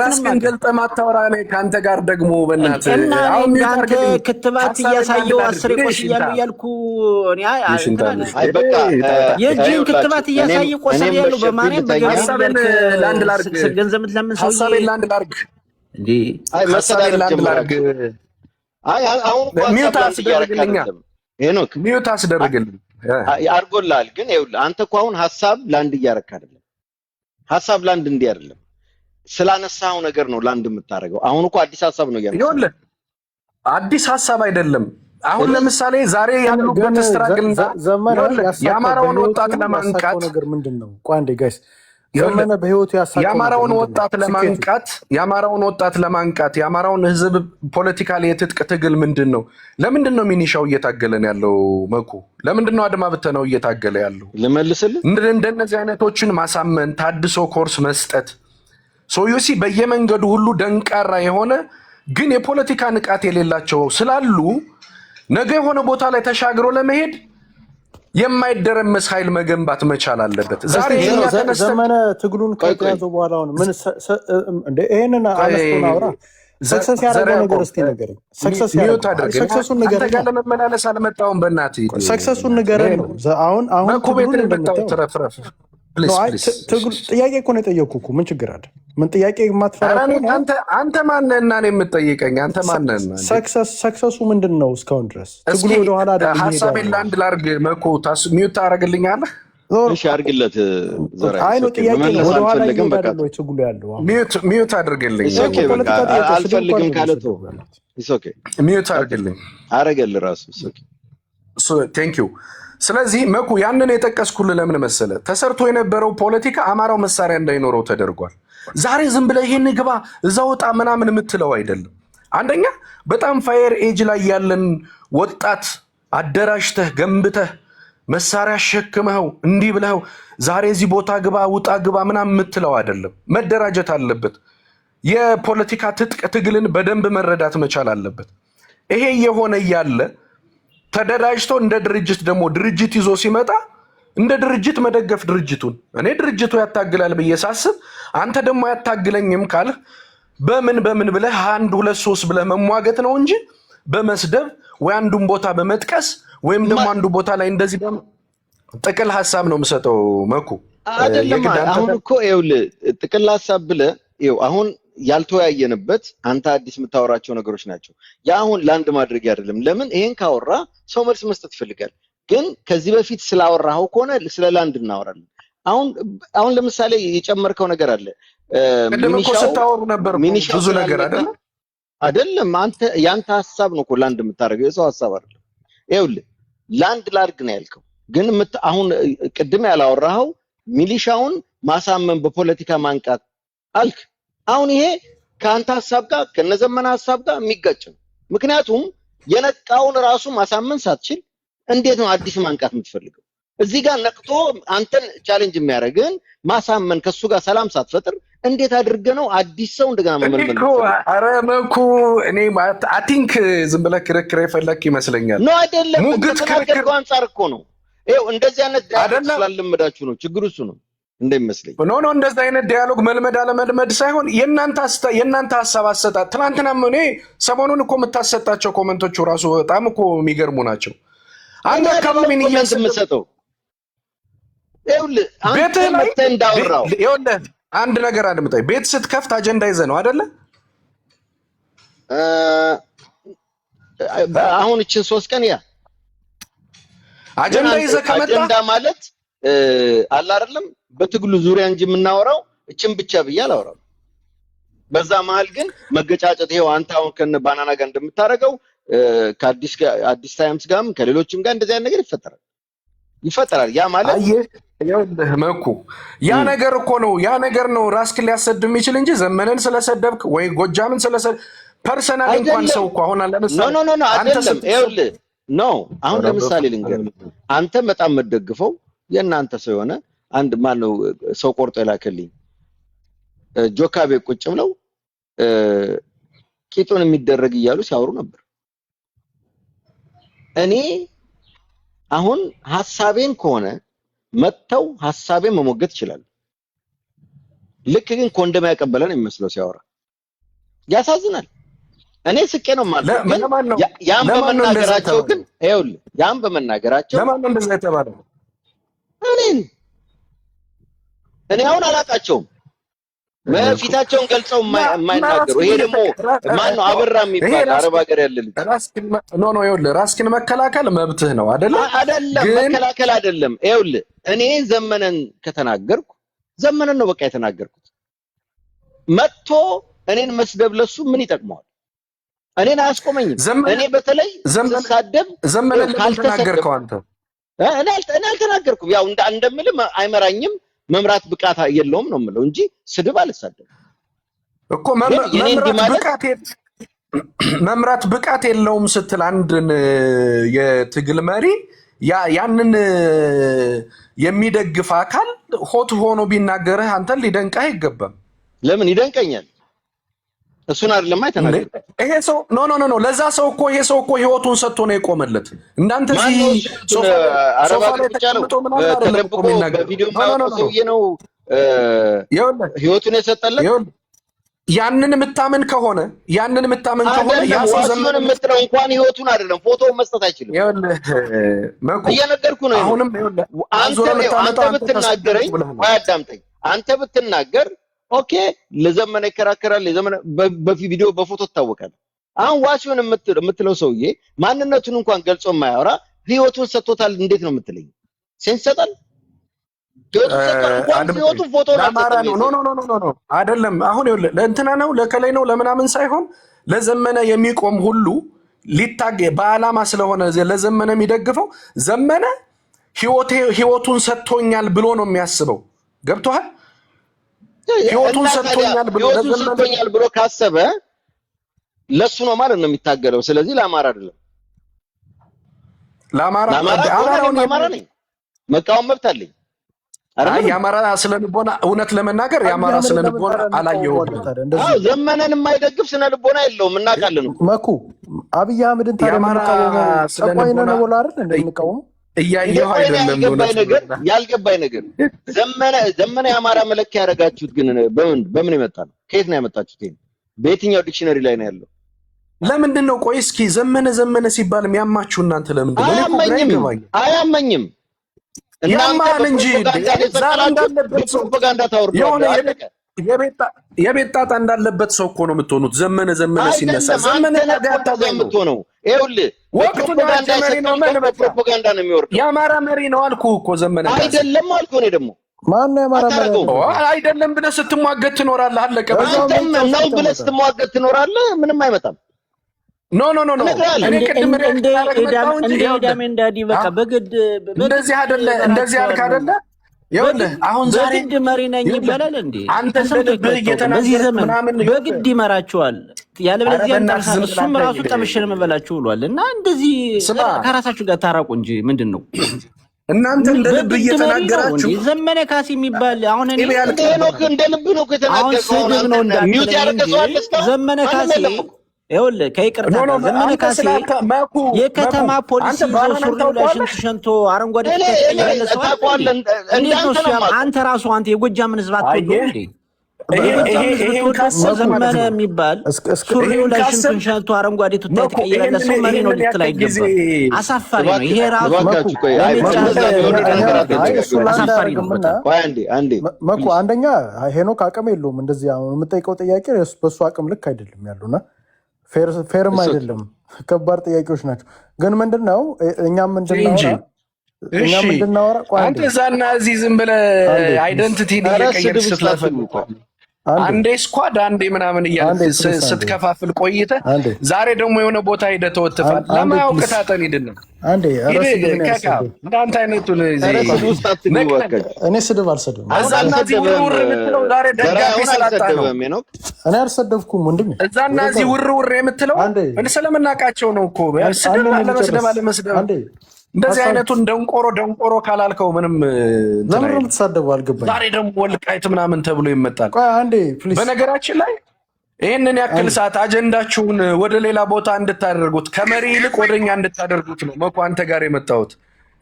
ራስህን ገልጠህ ማታወራ ነህ። ከአንተ ጋር ደግሞ በእናትህ አንተ ክትባት እያሳየው 10 ቆስያለሁ እያልኩ የእጅህን ክትባት እያሳየ ቆስያለሁ በማርያም ገንዘብ ለምን ሰውዬ ሀሳቤን ለአንድ ላድርግ እንዴ? ሀሳቤን ለአንድ ላድርግ። ሚዩት አስደርግልኝ አርጎላል። ግን ይኸውልህ አንተ እኮ አሁን ሐሳብ ላንድ እያረክ አይደለም። ሐሳብ ላንድ እንዲህ አይደለም። ስላነሳው ነገር ነው ላንድ የምታረገው። አሁን እኮ አዲስ ሐሳብ ነው ያለው። ይኸውልህ አዲስ ሐሳብ አይደለም። አሁን ለምሳሌ ዛሬ ያሉበት ስትራግል የአማራውን ወጣት ለማንቃት ነገር ምንድነው? ቆይ አንዴ ጋይስ ዘመነ በህይወቱ ያሳቀው የአማራውን ወጣት ለማንቃት የአማራውን ህዝብ ፖለቲካሊ የትጥቅ ትግል ምንድነው? ለምንድነው ሚኒሻው እየታገለን ያለው? መኩ ለምንድነው አድማ ብተናው እየታገለ ያለው? ልመልስልህ። እንደነዚህ አይነቶችን ማሳመን፣ ታድሶ ኮርስ መስጠት ሶዩሲ በየመንገዱ ሁሉ ደንቃራ የሆነ ግን የፖለቲካ ንቃት የሌላቸው ስላሉ ነገ የሆነ ቦታ ላይ ተሻግሮ ለመሄድ የማይደረመስ ኃይል መገንባት መቻል አለበት። ዛሬ ዘመነ ትግሉን ከተያዘው በኋላ አሁን ምን እንደ ይሄንን አለስቶና አውራ ሰክሰስ ያደረገው ነገር እስቲ ነገር ሰክሰስ ያደረገው ሰክሰሱን ነገር ጋር ለመመላለስ አልመጣሁም። በእናትህ ሰክሰሱን ነገር ነው። አሁን ኮሜንት እንደምታው ተረፍረፍ ትግሉ ጥያቄ እኮ ነው የጠየኩህ እኮ ምን ችግር አለ? ምን ጥያቄ የማትፈራ አንተ ማነህ እና እኔ የምትጠይቀኝ? አንተ ማነህ? ሰክሰሱ ምንድን ነው? እስካሁን ድረስ ትግሉ ወደ ኋላ አይደለም። ሐሳቤን ለአንድ ላድርግ። መኮ ሚዩት ታደርግልኛለህ? እሺ አድርግለት። አይ ነው ጥያቄ ነው። ወደ ኋላ ይሄዳል ወይ ትግሉ ያለው? ሚዩት አድርግልኝ። ኦኬ በቃ አልፈልግም ካለ ተው። ኦኬ ሚዩት አድርግልኝ። አረጋግልህ ራሱ። ኦኬ ቴንክ ዩ። ስለዚህ መኩ ያንን የጠቀስኩልህ ለምን መሰለ? ተሰርቶ የነበረው ፖለቲካ አማራው መሳሪያ እንዳይኖረው ተደርጓል። ዛሬ ዝም ብለህ ይሄን ግባ እዛ ወጣ ምናምን የምትለው አይደለም። አንደኛ በጣም ፋየር ኤጅ ላይ ያለን ወጣት አደራጅተህ ገንብተህ መሳሪያ አሸክመኸው እንዲህ ብለኸው ዛሬ እዚህ ቦታ ግባ ውጣ ግባ ምናምን የምትለው አይደለም። መደራጀት አለበት። የፖለቲካ ትጥቅ ትግልን በደንብ መረዳት መቻል አለበት። ይሄ የሆነ እያለ ተደራጅቶ እንደ ድርጅት ደግሞ ድርጅት ይዞ ሲመጣ እንደ ድርጅት መደገፍ ድርጅቱን እኔ ድርጅቱ ያታግላል ብዬ ሳስብ አንተ ደግሞ ያታግለኝም ካልህ በምን ብለህ 1 2 3 ብለህ መሟገት ነው እንጂ በመስደብ ወይ አንዱን ቦታ በመጥቀስ ወይም ደግሞ አንዱ ቦታ ላይ እንደዚህ ጥቅል ሐሳብ ነው የምሰጠው። መኩ አይደለም አሁን እኮ ይኸውልህ ጥቅል ሐሳብ ብለህ ይኸው አሁን ያልተወያየንበት አንተ አዲስ የምታወራቸው ነገሮች ናቸው። ያ አሁን ላንድ ማድረግ አይደለም። ለምን ይሄን ካወራ ሰው መልስ መስጠት ይፈልጋል። ግን ከዚህ በፊት ስላወራኸው ከሆነ ስለ ላንድ እናወራለን። አሁን ለምሳሌ የጨመርከው ነገር አለ። ሚኒሻው ስታወሩ ነበር ብዙ ነገር አይደለም። አንተ ያንተ ሐሳብ ነው እኮ ላንድ የምታደርገው የሰው ሐሳብ አይደለም። ይኸውልህ ላንድ ላድርግ ነው ያልከው። ግን አሁን ቅድም ያላወራኸው ሚሊሻውን ማሳመን በፖለቲካ ማንቃት አልክ። አሁን ይሄ ከአንተ ሐሳብ ጋር ከነዘመነ ሐሳብ ጋር የሚጋጭ ነው። ምክንያቱም የነቃውን ራሱ ማሳመን ሳትችል እንዴት ነው አዲስ ማንቃት የምትፈልገው? እዚህ ጋር ነቅቶ አንተን ቻሌንጅ የሚያደርግን ማሳመን ከሱ ጋር ሰላም ሳትፈጥር እንዴት አድርገ ነው አዲስ ሰው እንደገና መመልመል? ኧረ መኩ እኔ አይ ቲንክ ዝም ብለህ ክርክር የፈለክ ይመስለኛል። ነው አይደለም? ከተናገርከው አንጻር እኮ ነው። ይኸው እንደዚህ አይነት ዲያሎግ ስላልለመዳችሁ ነው ችግሩ። እሱ ነው እንደሚመስለኝ። ኖ እንደዚህ አይነት ዲያሎግ መልመድ አለመልመድ ሳይሆን የእናንተ ሀሳብ አሰጣጥ። ትናንትናም እኔ ሰሞኑን እኮ የምታሰጣቸው ኮመንቶቹ ራሱ በጣም እኮ የሚገርሙ ናቸው። አንድ አካባቢን የምትሰጠው ይኸውልህ አንተ መተህ እንዳወራው ይኸውልህ አንድ ነገር አድምጠኝ። ቤት ስትከፍት አጀንዳ ይዘህ ነው አይደለ? አሁን እችን 3 ቀን ያ አጀንዳ ይዘህ ከመጣ አጀንዳ ማለት አለ አይደለም በትግሉ ዙሪያ እንጂ የምናወራው እችን ብቻ ብዬ አላወራም። በዛ መሀል ግን መገጫጨት ይሄው አንተ አሁን ከነ ባናና ጋር እንደምታረገው ከአዲስ ታይምስ ጋርም ከሌሎችም ጋር እንደዚህ አይነት ነገር ይፈጠራል። ያ ማለት ይኸውልህ መኩ ያ ነገር እኮ ነው። ያ ነገር ነው ራስክን ሊያሰድብ የሚችል እንጂ ዘመነን ስለሰደብክ ወይ ጎጃምን ፐርሰናል እንኳን ሰው እኮ አሁን ለምሳሌ ኖ አይደለም። ይኸውልህ አሁን ለምሳሌ ልንገርህ፣ አንተ በጣም የምትደግፈው የእናንተ ሰው የሆነ አንድ ማነው ሰው ቆርጦ የላከልኝ ጆካ ቤት ቁጭ ብለው ቂጡን የሚደረግ እያሉ ሲያወሩ ነበር። እኔ አሁን ሐሳቤን ከሆነ መተው ሐሳቤን መሞገት ይችላል። ልክ ግን ኮንደም ያቀበለን የሚመስለው ሲያወራ ያሳዝናል። እኔ ስቄ ነው ማለት ግን ያን በመናገራቸው ግን ይኸውልህ ያን በመናገራቸው ለማን ነው እንደዛ የተባለው? እኔ አሁን አላቃቸውም። ፊታቸውን ገልጸው የማይናገሩ ይሄ ደግሞ ማን ነው? አበራ የሚባል አረብ ሀገር ያለ ልጅ ይኸውልህ ራስህን መከላከል መብትህ ነው አይደለ? አይደለም መከላከል አይደለም። ይኸውልህ እኔ ዘመነን ከተናገርኩ ዘመነን ነው በቃ የተናገርኩት። መጥቶ እኔን መስደብ ለሱ ምን ይጠቅመዋል? እኔን አያስቆመኝም። እኔ በተለይ ስሳደብ ዘመነን ካልተናገርከው አንተ እኔ አልተናገርኩም። ያው እንደምልህ አይመራኝም መምራት ብቃት የለውም ነው የምለው እንጂ ስድብ አልሳደብም እኮ። መምራት ብቃት የለውም ስትል አንድን የትግል መሪ ያንን የሚደግፍ አካል ሆት ሆኖ ቢናገርህ አንተን ሊደንቅህ አይገባም። ለምን ይደንቀኛል? እሱን አይደለም አይተናገር ይሄ ሰው ኖ ለዛ ሰው እኮ ይሄ ሰው እኮ ህይወቱን ሰጥቶ ነው የቆመለት። እንዳንተ እዚህ ሶፋ ላይ ተቀምጦ ምናምን አይደለም እኮ የሚናገር በቪዲዮ ሰውዬ ነው ህይወቱን የሰጠለት። ያንን የምታምን ከሆነ ያ ሰው ዘመን የምትለው እንኳን ህይወቱን አይደለም ፎቶውን መስጠት አይችልም። እየነገርኩህ ነው። አሁንም አንተ ብትናገረኝ ወይ አዳምጠኝ። አንተ ብትናገር ኦኬ ለዘመነ ይከራከራል። ለዘመነ በቪዲዮ በፎቶ ታወቃለህ። አሁን ዋሲውን የምትለው ሰውዬ ማንነቱን እንኳን ገልጾ የማያወራ ህይወቱን ሰጥቶታል እንዴት ነው የምትለኝ? ሴንስ ይሰጣል? ህይወቱን ፎቶ ነው አይደለም። አሁን ይኸውልህ ለእንትና ነው ለከላይ ነው ለምናምን ሳይሆን ለዘመነ የሚቆም ሁሉ በዓላማ ስለሆነ ለዘመነ የሚደግፈው ዘመነ ህይወቱን ሰጥቶኛል ብሎ ነው የሚያስበው። ገብቶሃል? ህይወቱን ሰጥቶኛል ብሎ ካሰበ ለሱ ነው ማለት ነው የሚታገለው። ስለዚህ ለአማራ አይደለም። ለአማራ ነኝ መቃወም መብት አለኝ። የአማራ ስለልቦና እውነት ለመናገር የአማራ ስለልቦና አላየሁም። ዘመነን የማይደግፍ ስለልቦና የለውም። እናውቃለን መኩ አብይ አህመድን ታዲያ ነው ብሎ አይደል እንደሚቃወሙ እያየሁ አይደለም። ያልገባኝ ነገር ዘመነ የአማራ መለኪያ ያደረጋችሁት ግን በምን የመጣ ነው? ከየት ነው ያመጣችሁት? በየትኛው ዲክሽነሪ ላይ ነው ያለው? ለምንድን ነው ቆይ እስኪ ዘመነ ሲባል የሚያማችሁ እናንተ ለምንድን ነው? አያመኝም። ያማል እንጂ ዛሬ እንዳለበት ሰው ፕሮፓጋንዳ ታወርዳለህ። የቤት ጣጣ እንዳለበት ሰው እኮ ነው የምትሆኑት። ዘመነ ሲነሳ ዘመነ ነው። ይኸውልህ ፕሮፓጋንዳ ነው የሚወርደው። የአማራ መሪ ነው አልኩህ እኮ ዘመነ አይደለም አልኩህ። እኔ ደግሞ ማነው የአማራ መሪ አይደለም ብለህ ስትሟገት ትኖራለህ። አለቀ። አንተም ነው ብለህ ስትሟገት ትኖራለህ። ምንም አይመጣም። ኖ እኔ ቅድም እንደዚህ አይደለ እንደዚህ አልክ አይደለ? ይኸውልህ አሁን ዛሬ በግድ መሪ ነኝ ይባላል እንዴ? አንተ እንደልብህ እየተናገርክ ምናምን በግድ ይመራቸዋል። ያለበለዚያ እሱም ራሱ ጠብሽን መበላችሁ ብሏል። እና እንደዚህ ከራሳችሁ ጋር ታረቁ እንጂ ምንድን ነው እናንተ እንደልብ እየተናገራችሁ? ዘመነ ካሴ የሚባል አሁን እንደ ልብ ነው ከተናገርከው ሚውት ያደረገዋል። ዘመነ ካሴ ይኸውልህ ከይቅርታ ዘመነ ካሴ የከተማ ፖሊሲ ይዞ ሱሪው ላይ ሽንት ሸንቶ አረንጓዴ ተቀየረ ሰው አንተ ራሱ አንተ የጎጃምን ህዝብ አትወደው እንዴ? ዘመነ የሚባል ሱሪው ላይ ሽንት ሸንቶ አረንጓዴ ቱታ ተቀየረ ሰው መሪ ነው ልትል አይገባም። አሳፋሪ ነው ይሄ ራሱ አሳፋሪ ነው በጣም። መኩ አንደኛ ሄኖክ አቅም የለውም። እንደዚህ አሁን የምጠይቀው ጥያቄ በሱ አቅም ልክ አይደለም ያሉና ፌርም አይደለም። ከባድ ጥያቄዎች ናቸው። ግን ምንድነው እኛም ምንድናወራ አንተ እዛና እዚህ ዝም ብለህ አይደንቲቲ እየቀየርክ ስትላፈልግ አንዴ ስኳድ አንዴ ምናምን እያልክ ስትከፋፍል ቆይተህ ዛሬ ደግሞ የሆነ ቦታ ሄደህ ተወትፋል። ለማያውቅ ታጠን ሂድና እንዳንተ አይነቱን እኔ ስድብ አልሰድብም። እዛና እዚህ ውርውር የምትለው ዛሬ ደጋፊ ስላጣ ነው። እኔ አልሰደብኩም ወንድሜ። እዛና እዚህ ውርውር የምትለው ስለምናውቃቸው ነው እኮ። ስድብ አለመስደብ እንደዚህ አይነቱን ደንቆሮ ካላልከው ምንም ለምን የምትሳደበው አልገባኝም። ዛሬ ደግሞ ወልቃይት ምናምን ተብሎ ይመጣል። በነገራችን ላይ ይህንን ያክል ሰዓት አጀንዳችሁን ወደ ሌላ ቦታ እንድታደርጉት ከመሪ ይልቅ ወደኛ እንድታደርጉት ነው መኩ አንተ ጋር የመጣሁት።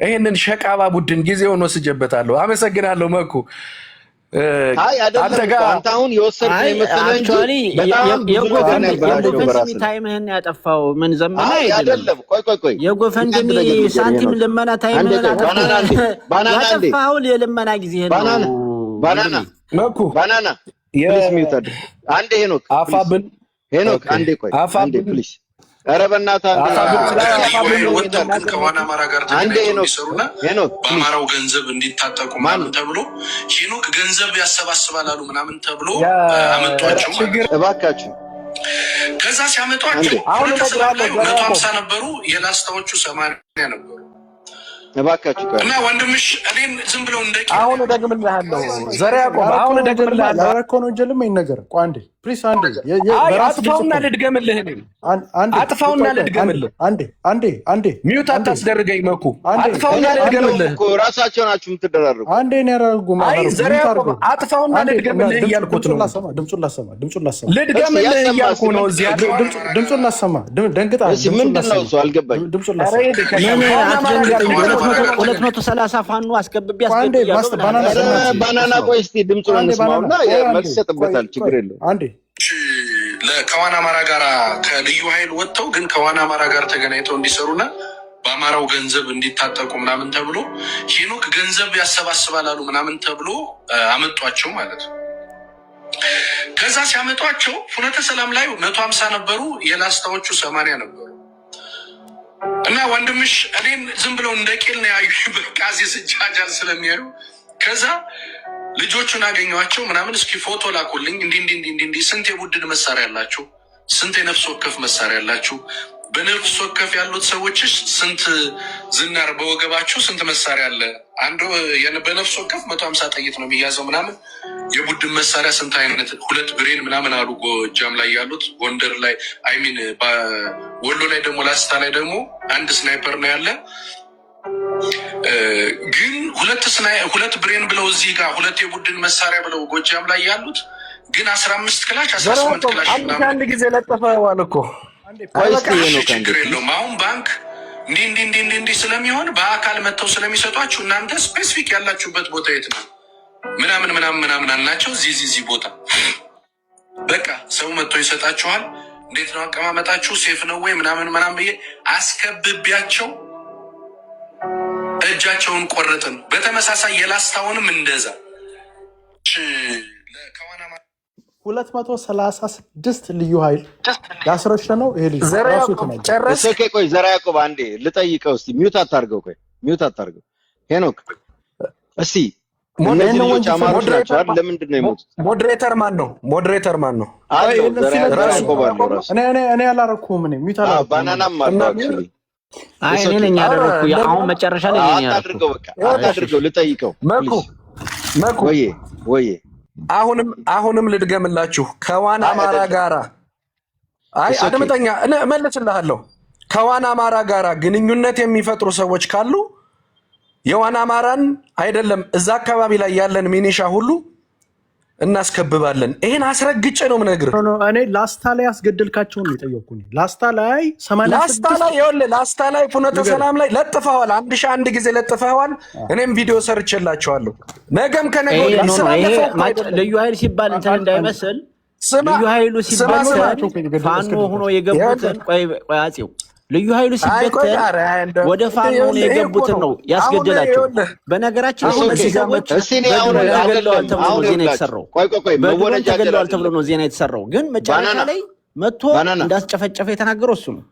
ይህንን ሸቃባ ቡድን ጊዜውን ወስጄበታለሁ። አመሰግናለሁ መኩ። አንተ አሁን የወሰድከው የመሰለህ የጎፈንድሚ ታይምህን ያጠፋው ምን ዘመነ አይደለም። ቆይ የጎፈንድሚ ሳንቲም ልመና ታይምህን ያጠፋው የልመና ጊዜ ነው። ባናና መኩ ባናና አንዴ ሄኖክ አንዴ ቆይ አንዴ ፕሊዝ። ኧረ በእናትህ ከዋና አማራ ጋር ተገናኝተውና በአማራው ገንዘብ እንዲታጠቁ ምናምን ተብሎ ሄኖክ ገንዘብ ያሰባስባል አሉ ምናምን ተብሎ አመጧቸው። እባካችሁ ከዛ ሲያመጧቸው 150 ነበሩ፣ የላስታዎቹ 80 ነበሩ። እባካችሁ እና ወንድምሽ እኔን ዝም ብለው እንደቂ አሁን ደግምልሃለሁ። ዘር ያቆም አሁን ደግምልሃለሁ። ያረከው ነው እንጀልም ይሄን ነገር ቆይ አንዴ ፕሊስ አንዴ አጥፋውና ልድገምልህ። አጥፋውና ልድገምልህ። አንዴ ሚውት አታስደርገኝ መኩ። አጥፋውና ልድገምልህ እኮ ራሳቸው ናችሁ የምትደራረጉ። አንዴ ነው ያረጋጉ ማለት ነው። ዘር ያቆም አጥፋውና ልድገምልህ እያልኩት ነው። ድምጹን ላሰማ ልድገምልህ እያልኩ ነው። እዚህ ድምጹን ላሰማ ደንግጣ። እሺ ምንድነው እሱ አልገባኝ። ድምጹን ላሰማ 230 ፋኖ አስገብቤ ባናና ቆይ እስቲ ድምጹን እንስማውና መልስ ሰጥበታል። ችግር የለውም። አንዴ ከዋና አማራ ጋር ከልዩ ኃይል ወጥተው ግን ከዋና አማራ ጋር ተገናኝተው እንዲሰሩና በአማራው ገንዘብ እንዲታጠቁ ምናምን ተብሎ ሄኖክ ገንዘብ ያሰባስባላሉ ምናምን ተብሎ አመጧቸው ማለት ነው። ከዛ ሲያመጧቸው ፍኖተ ሰላም ላይ 150 ነበሩ፣ የላስታዎቹ 80 ነበሩ። እና ወንድምሽ እኔን ዝም ብለው እንደ ቄል ነው ያዩ። በቃ ሲስጃጃል ስለሚያዩ ከዛ ልጆቹን አገኘኋቸው ምናምን። እስኪ ፎቶ ላኩልኝ። እንዲህ ስንት የቡድን መሳሪያ ያላችሁ፣ ስንት የነፍስ ወከፍ መሳሪያ ያላችሁ፣ በነፍስ ወከፍ ያሉት ሰዎችሽ ስንት ዝናር በወገባችሁ ስንት መሳሪያ አለ? አንዱ በነፍስ ወከፍ 150 ጥይት ነው የሚያዘው ምናምን። የቡድን መሳሪያ ስንት አይነት 2 ብሬን ምናምን አሉ። ጎጃም ላይ ያሉት ጎንደር ላይ አይሚን ወሎ ላይ ደግሞ ላስታ ላይ ደግሞ 1 ስናይፐር ነው ያለ። ግን 2 ብሬን ብለው እዚህ ጋር 2 የቡድን መሳሪያ ብለው ጎጃም ላይ ያሉት ግን 15 ክላሽ 18 ክላሽ አንድ ጊዜ ለጠፈዋል እኮ። ችግር የለውም። አሁን ባንክ እንዲህ ስለሚሆን በአካል መጥተው ስለሚሰጧችሁ እናንተ ስፔሲፊክ ያላችሁበት ቦታ የት ነው ምናምን አልናቸው። እዚህ ቦታ በቃ ሰው መጥቶ ይሰጣችኋል። እንዴት ነው አቀማመጣችሁ? ሴፍ ነው ወይ ምናምን ብዬ አስከብቢያቸው እጃቸውን ቆረጥን። በተመሳሳይ የላስታውንም እንደዛ 236 ልዩ ኃይል ያስረሸነው ይሄ ልጅ ራሱ ተናገረ። እሰከ ቆይ ዘራ ያዕቆብ አንዴ ልጠይቀው እስቲ ሚውት አታርገው። ቆይ ሚውት አታርገው ሄኖክ እስቲ እነዚህ ልጆች አማሮች ናቸው አይደል? ለምንድን ነው የሞቱት? ሞዴሬተር ማን ነው? ዘራ ያዕቆብ አለው ራሱ እኔ ያላረኩም እኔ ሚውት አላረኩም። ባናናም አለው አክቹሊ አይ እኔ ነኝ ያደረኩ። አሁን መጨረሻ ላይ እኔ ያደረኩ አታድርገው። በቃ አታድርገው። ልጠይቀው መኩ ወይ አሁንም ልድገምላችሁ ከዋና አማራ ጋራ አድምጠኛ እመልስልሃለሁ። ከዋና አማራ ጋራ ግንኙነት የሚፈጥሩ ሰዎች ካሉ የዋና አማራን አይደለም እዛ አካባቢ ላይ ያለን ሚኒሻ ሁሉ እናስከብባለን። ይሄን አስረግጬ ነው የምነግርህ። እኔ ላስታ ላይ አስገደልካቸው ነው የጠየቅኩኝ። ላስታ ላይ 86 ላስታ ላይ ፍኖተ ሰላም ላይ ለጥፈዋል። 1001 ጊዜ ለጥፈዋል። እኔም ቪዲዮ ሰርቼላቸዋለሁ። ነገም ከነገ ወዲያ ልዩ ኃይል ሲባል እንትን እንዳይመስል ልዩ ኃይሉ ሲበተን ፋኖ ሆኖ የገቡትን ቆይ አጼው ልዩ ኃይሉ ሲበተን ወደ ፋኖ ሆኖ የገቡትን ነው ያስገደላቸው። በነገራችን ላይ እነዚህ ሰዎች ተገለዋል ተብሎ ነው ዜና የተሰራው። ተገለዋል ተብሎ ነው ዜና የተሰራው። ግን መጨረሻ ላይ መጥቶ እንዳስጨፈጨፈ የተናገረው እሱ ነው።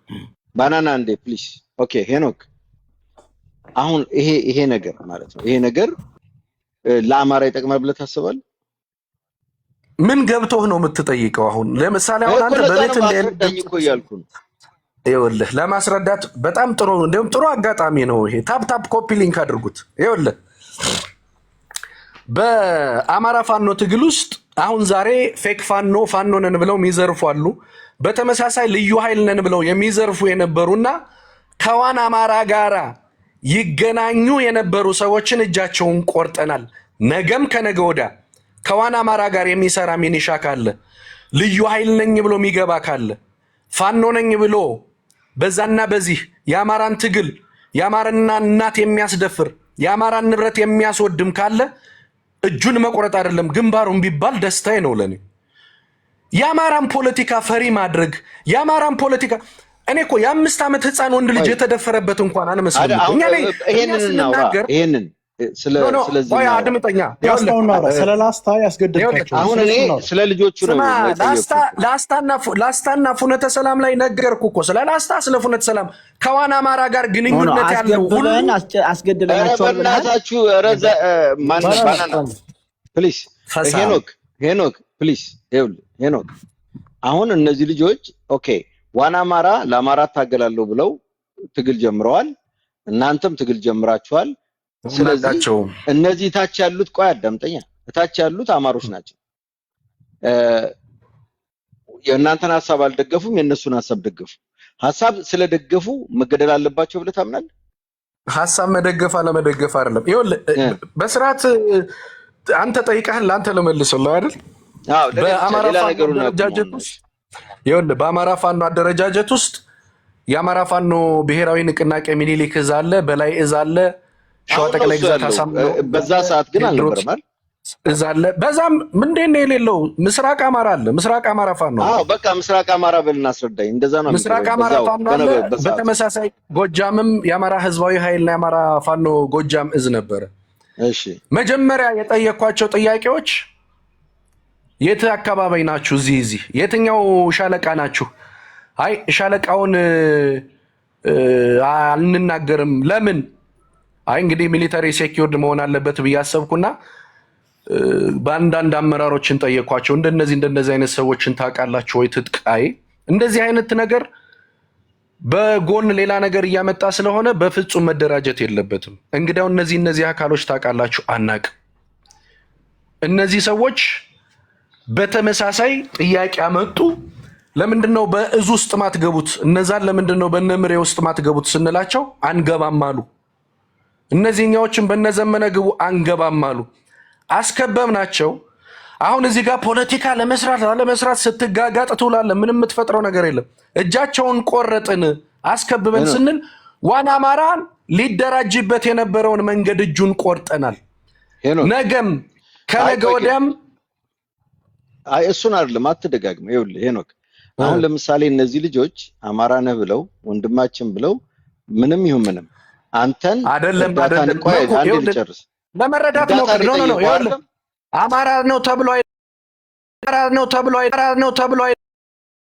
ባናና እንዴ ፕሊዝ ኦኬ ሄኖክ አሁን ይሄ ነገር ማለት ነው ይሄ ነገር ለአማራ ይጠቅማል ብለህ ታስባለህ? ምን ገብቶህ ነው የምትጠይቀው? አሁን ለምሳሌ አሁን አንተ በቤት እያልኩ ነው ይኸውልህ ለማስረዳት በጣም ጥሩ እንደውም ጥሩ አጋጣሚ ነው ይሄ። ታፕ ኮፒ ሊንክ አድርጉት። ይኸውልህ በአማራ ፋኖ ትግል ውስጥ አሁን ዛሬ ፌክ ፋኖ ነን ብለው የሚዘርፉ አሉ። በተመሳሳይ ልዩ ኃይል ነን ብለው የሚዘርፉ የነበሩና ከዋና አማራ ጋራ ይገናኙ የነበሩ ሰዎችን እጃቸውን ቆርጠናል። ነገም ከነገ ወዲያ ከዋና አማራ ጋር የሚሰራ ሚኒሻ ካለ ልዩ ኃይል ነኝ ብሎ የሚገባ ካለ ፋኖ ነኝ ብሎ በዛና በዚህ የአማራን ትግል የአማራና እናት የሚያስደፍር የአማራን ንብረት የሚያስወድም ካለ እጁን መቆረጥ አይደለም ግንባሩን ቢባል ደስታዬ ነው ለኔ። የአማራን ፖለቲካ ፈሪ ማድረግ የአማራን ፖለቲካ እኔ እኮ የ5 ዓመት ህፃን ወንድ ልጅ የተደፈረበት እንኳን አንመስልም። እኛ ላይ ይሄንን ስለዚህ አድምጠኛ ስለ ላስታ ያስገደልካቸው አሁን እኔ ስለ ልጆቹ ነው ላስታና ፍኖተ ሰላም ላይ ነገርኩ እኮ ስለ ላስታ ስለ ፍኖተ ሰላም ከዋና አማራ ጋር ግንኙነት ያለው ሁሉ አስገደላቸው። በእናታችሁ ባናና ፕሊዝ ሄኖክ ፕሊዝ ሄኖክ አሁን እነዚህ ልጆች ኦኬ ዋና አማራ ለአማራ ታገላለሁ ብለው ትግል ጀምረዋል። እናንተም ትግል ጀምራችኋል። ስለዚህ እነዚህ ታች ያሉት ቆይ አዳምጠኛ ታች ያሉት አማሮች ናቸው። የእናንተን ሐሳብ አልደገፉም፣ የእነሱን ሐሳብ ደገፉ። ሐሳብ ስለደገፉ መገደል አለባቸው ብለህ ታምናለህ? ሐሳብ መደገፍ አለመደገፍ አይደለም። ይኸውልህ በስርዓት አንተ ጠይቀሃል አንተ ለመልሰው አይደል? አዎ በአማራ ፋኖ አደረጃጀት ውስጥ ይኸውልህ በአማራ ፋኖ አደረጃጀት ውስጥ የአማራ ፋኖ ብሔራዊ ንቅናቄ ሚኒሊክ እዝ አለ፣ በላይ እዝ አለ፣ ሸዋ ጠቅላይ ግዛት አሳምነው በዛ ሰዓት ግን አልነበረም አይደል? እዝ አለ። በዛም ምንድን ነው የሌለው? ምስራቅ አማራ አለ። ምስራቅ አማራ ፋኖ አዎ በቃ ምስራቅ አማራ ብለን አስረዳኝ። እንደዛ ነው ምስራቅ አማራ ፋኖ አለ። በተመሳሳይ ጎጃምም የአማራ ህዝባዊ ኃይልና የአማራ ፋኖ ጎጃም እዝ ነበረ። እሺ መጀመሪያ የጠየኳቸው ጥያቄዎች የት አካባቢ ናችሁ? እዚህ የትኛው ሻለቃ ናችሁ? አይ ሻለቃውን አልንናገርም። ለምን? አይ እንግዲህ ሚሊታሪ ሴኪዩርድ መሆን አለበት ብዬ አሰብኩና በአንዳንድ አመራሮችን ጠየኳቸው። እንደነዚህ አይነት ሰዎችን ታውቃላችሁ ወይ? ትጥቃይ እንደዚህ አይነት ነገር በጎን ሌላ ነገር እያመጣ ስለሆነ በፍጹም መደራጀት የለበትም። እንግዲያው እነዚህ አካሎች ታውቃላችሁ? አናውቅም። እነዚህ ሰዎች በተመሳሳይ ጥያቄ አመጡ። ለምንድነው በእዝ ውስጥ ማትገቡት? እነዛን ለምንድነው በነምሬ ውስጥ ማትገቡት ስንላቸው አንገባም አሉ። እነዚህኛዎችን በነዘመነ ግቡ አንገባም አሉ። አስከበብናቸው። አሁን እዚህ ጋር ፖለቲካ ለመስራት ስትጋጋጥ ትውላለህ። ምንም የምትፈጥረው ነገር የለም። እጃቸውን ቆረጥን አስከብበን ስንል ዋና አማራን ሊደራጅበት የነበረውን መንገድ እጁን ቆርጠናል። ነገም ከነገ ወዲያም አይ እሱን አይደለም አትደጋግም። ይኸውልህ ሄኖክ አሁን ለምሳሌ እነዚህ ልጆች አማራ ነህ ብለው ወንድማችን ብለው ምንም ይሁን ምንም አንተን አይደለም ቆይ አንዴ ልጨርስ ለመረዳት ነው። ይኸውልህ አማራ ነው ተብሎ ነው ተብሎ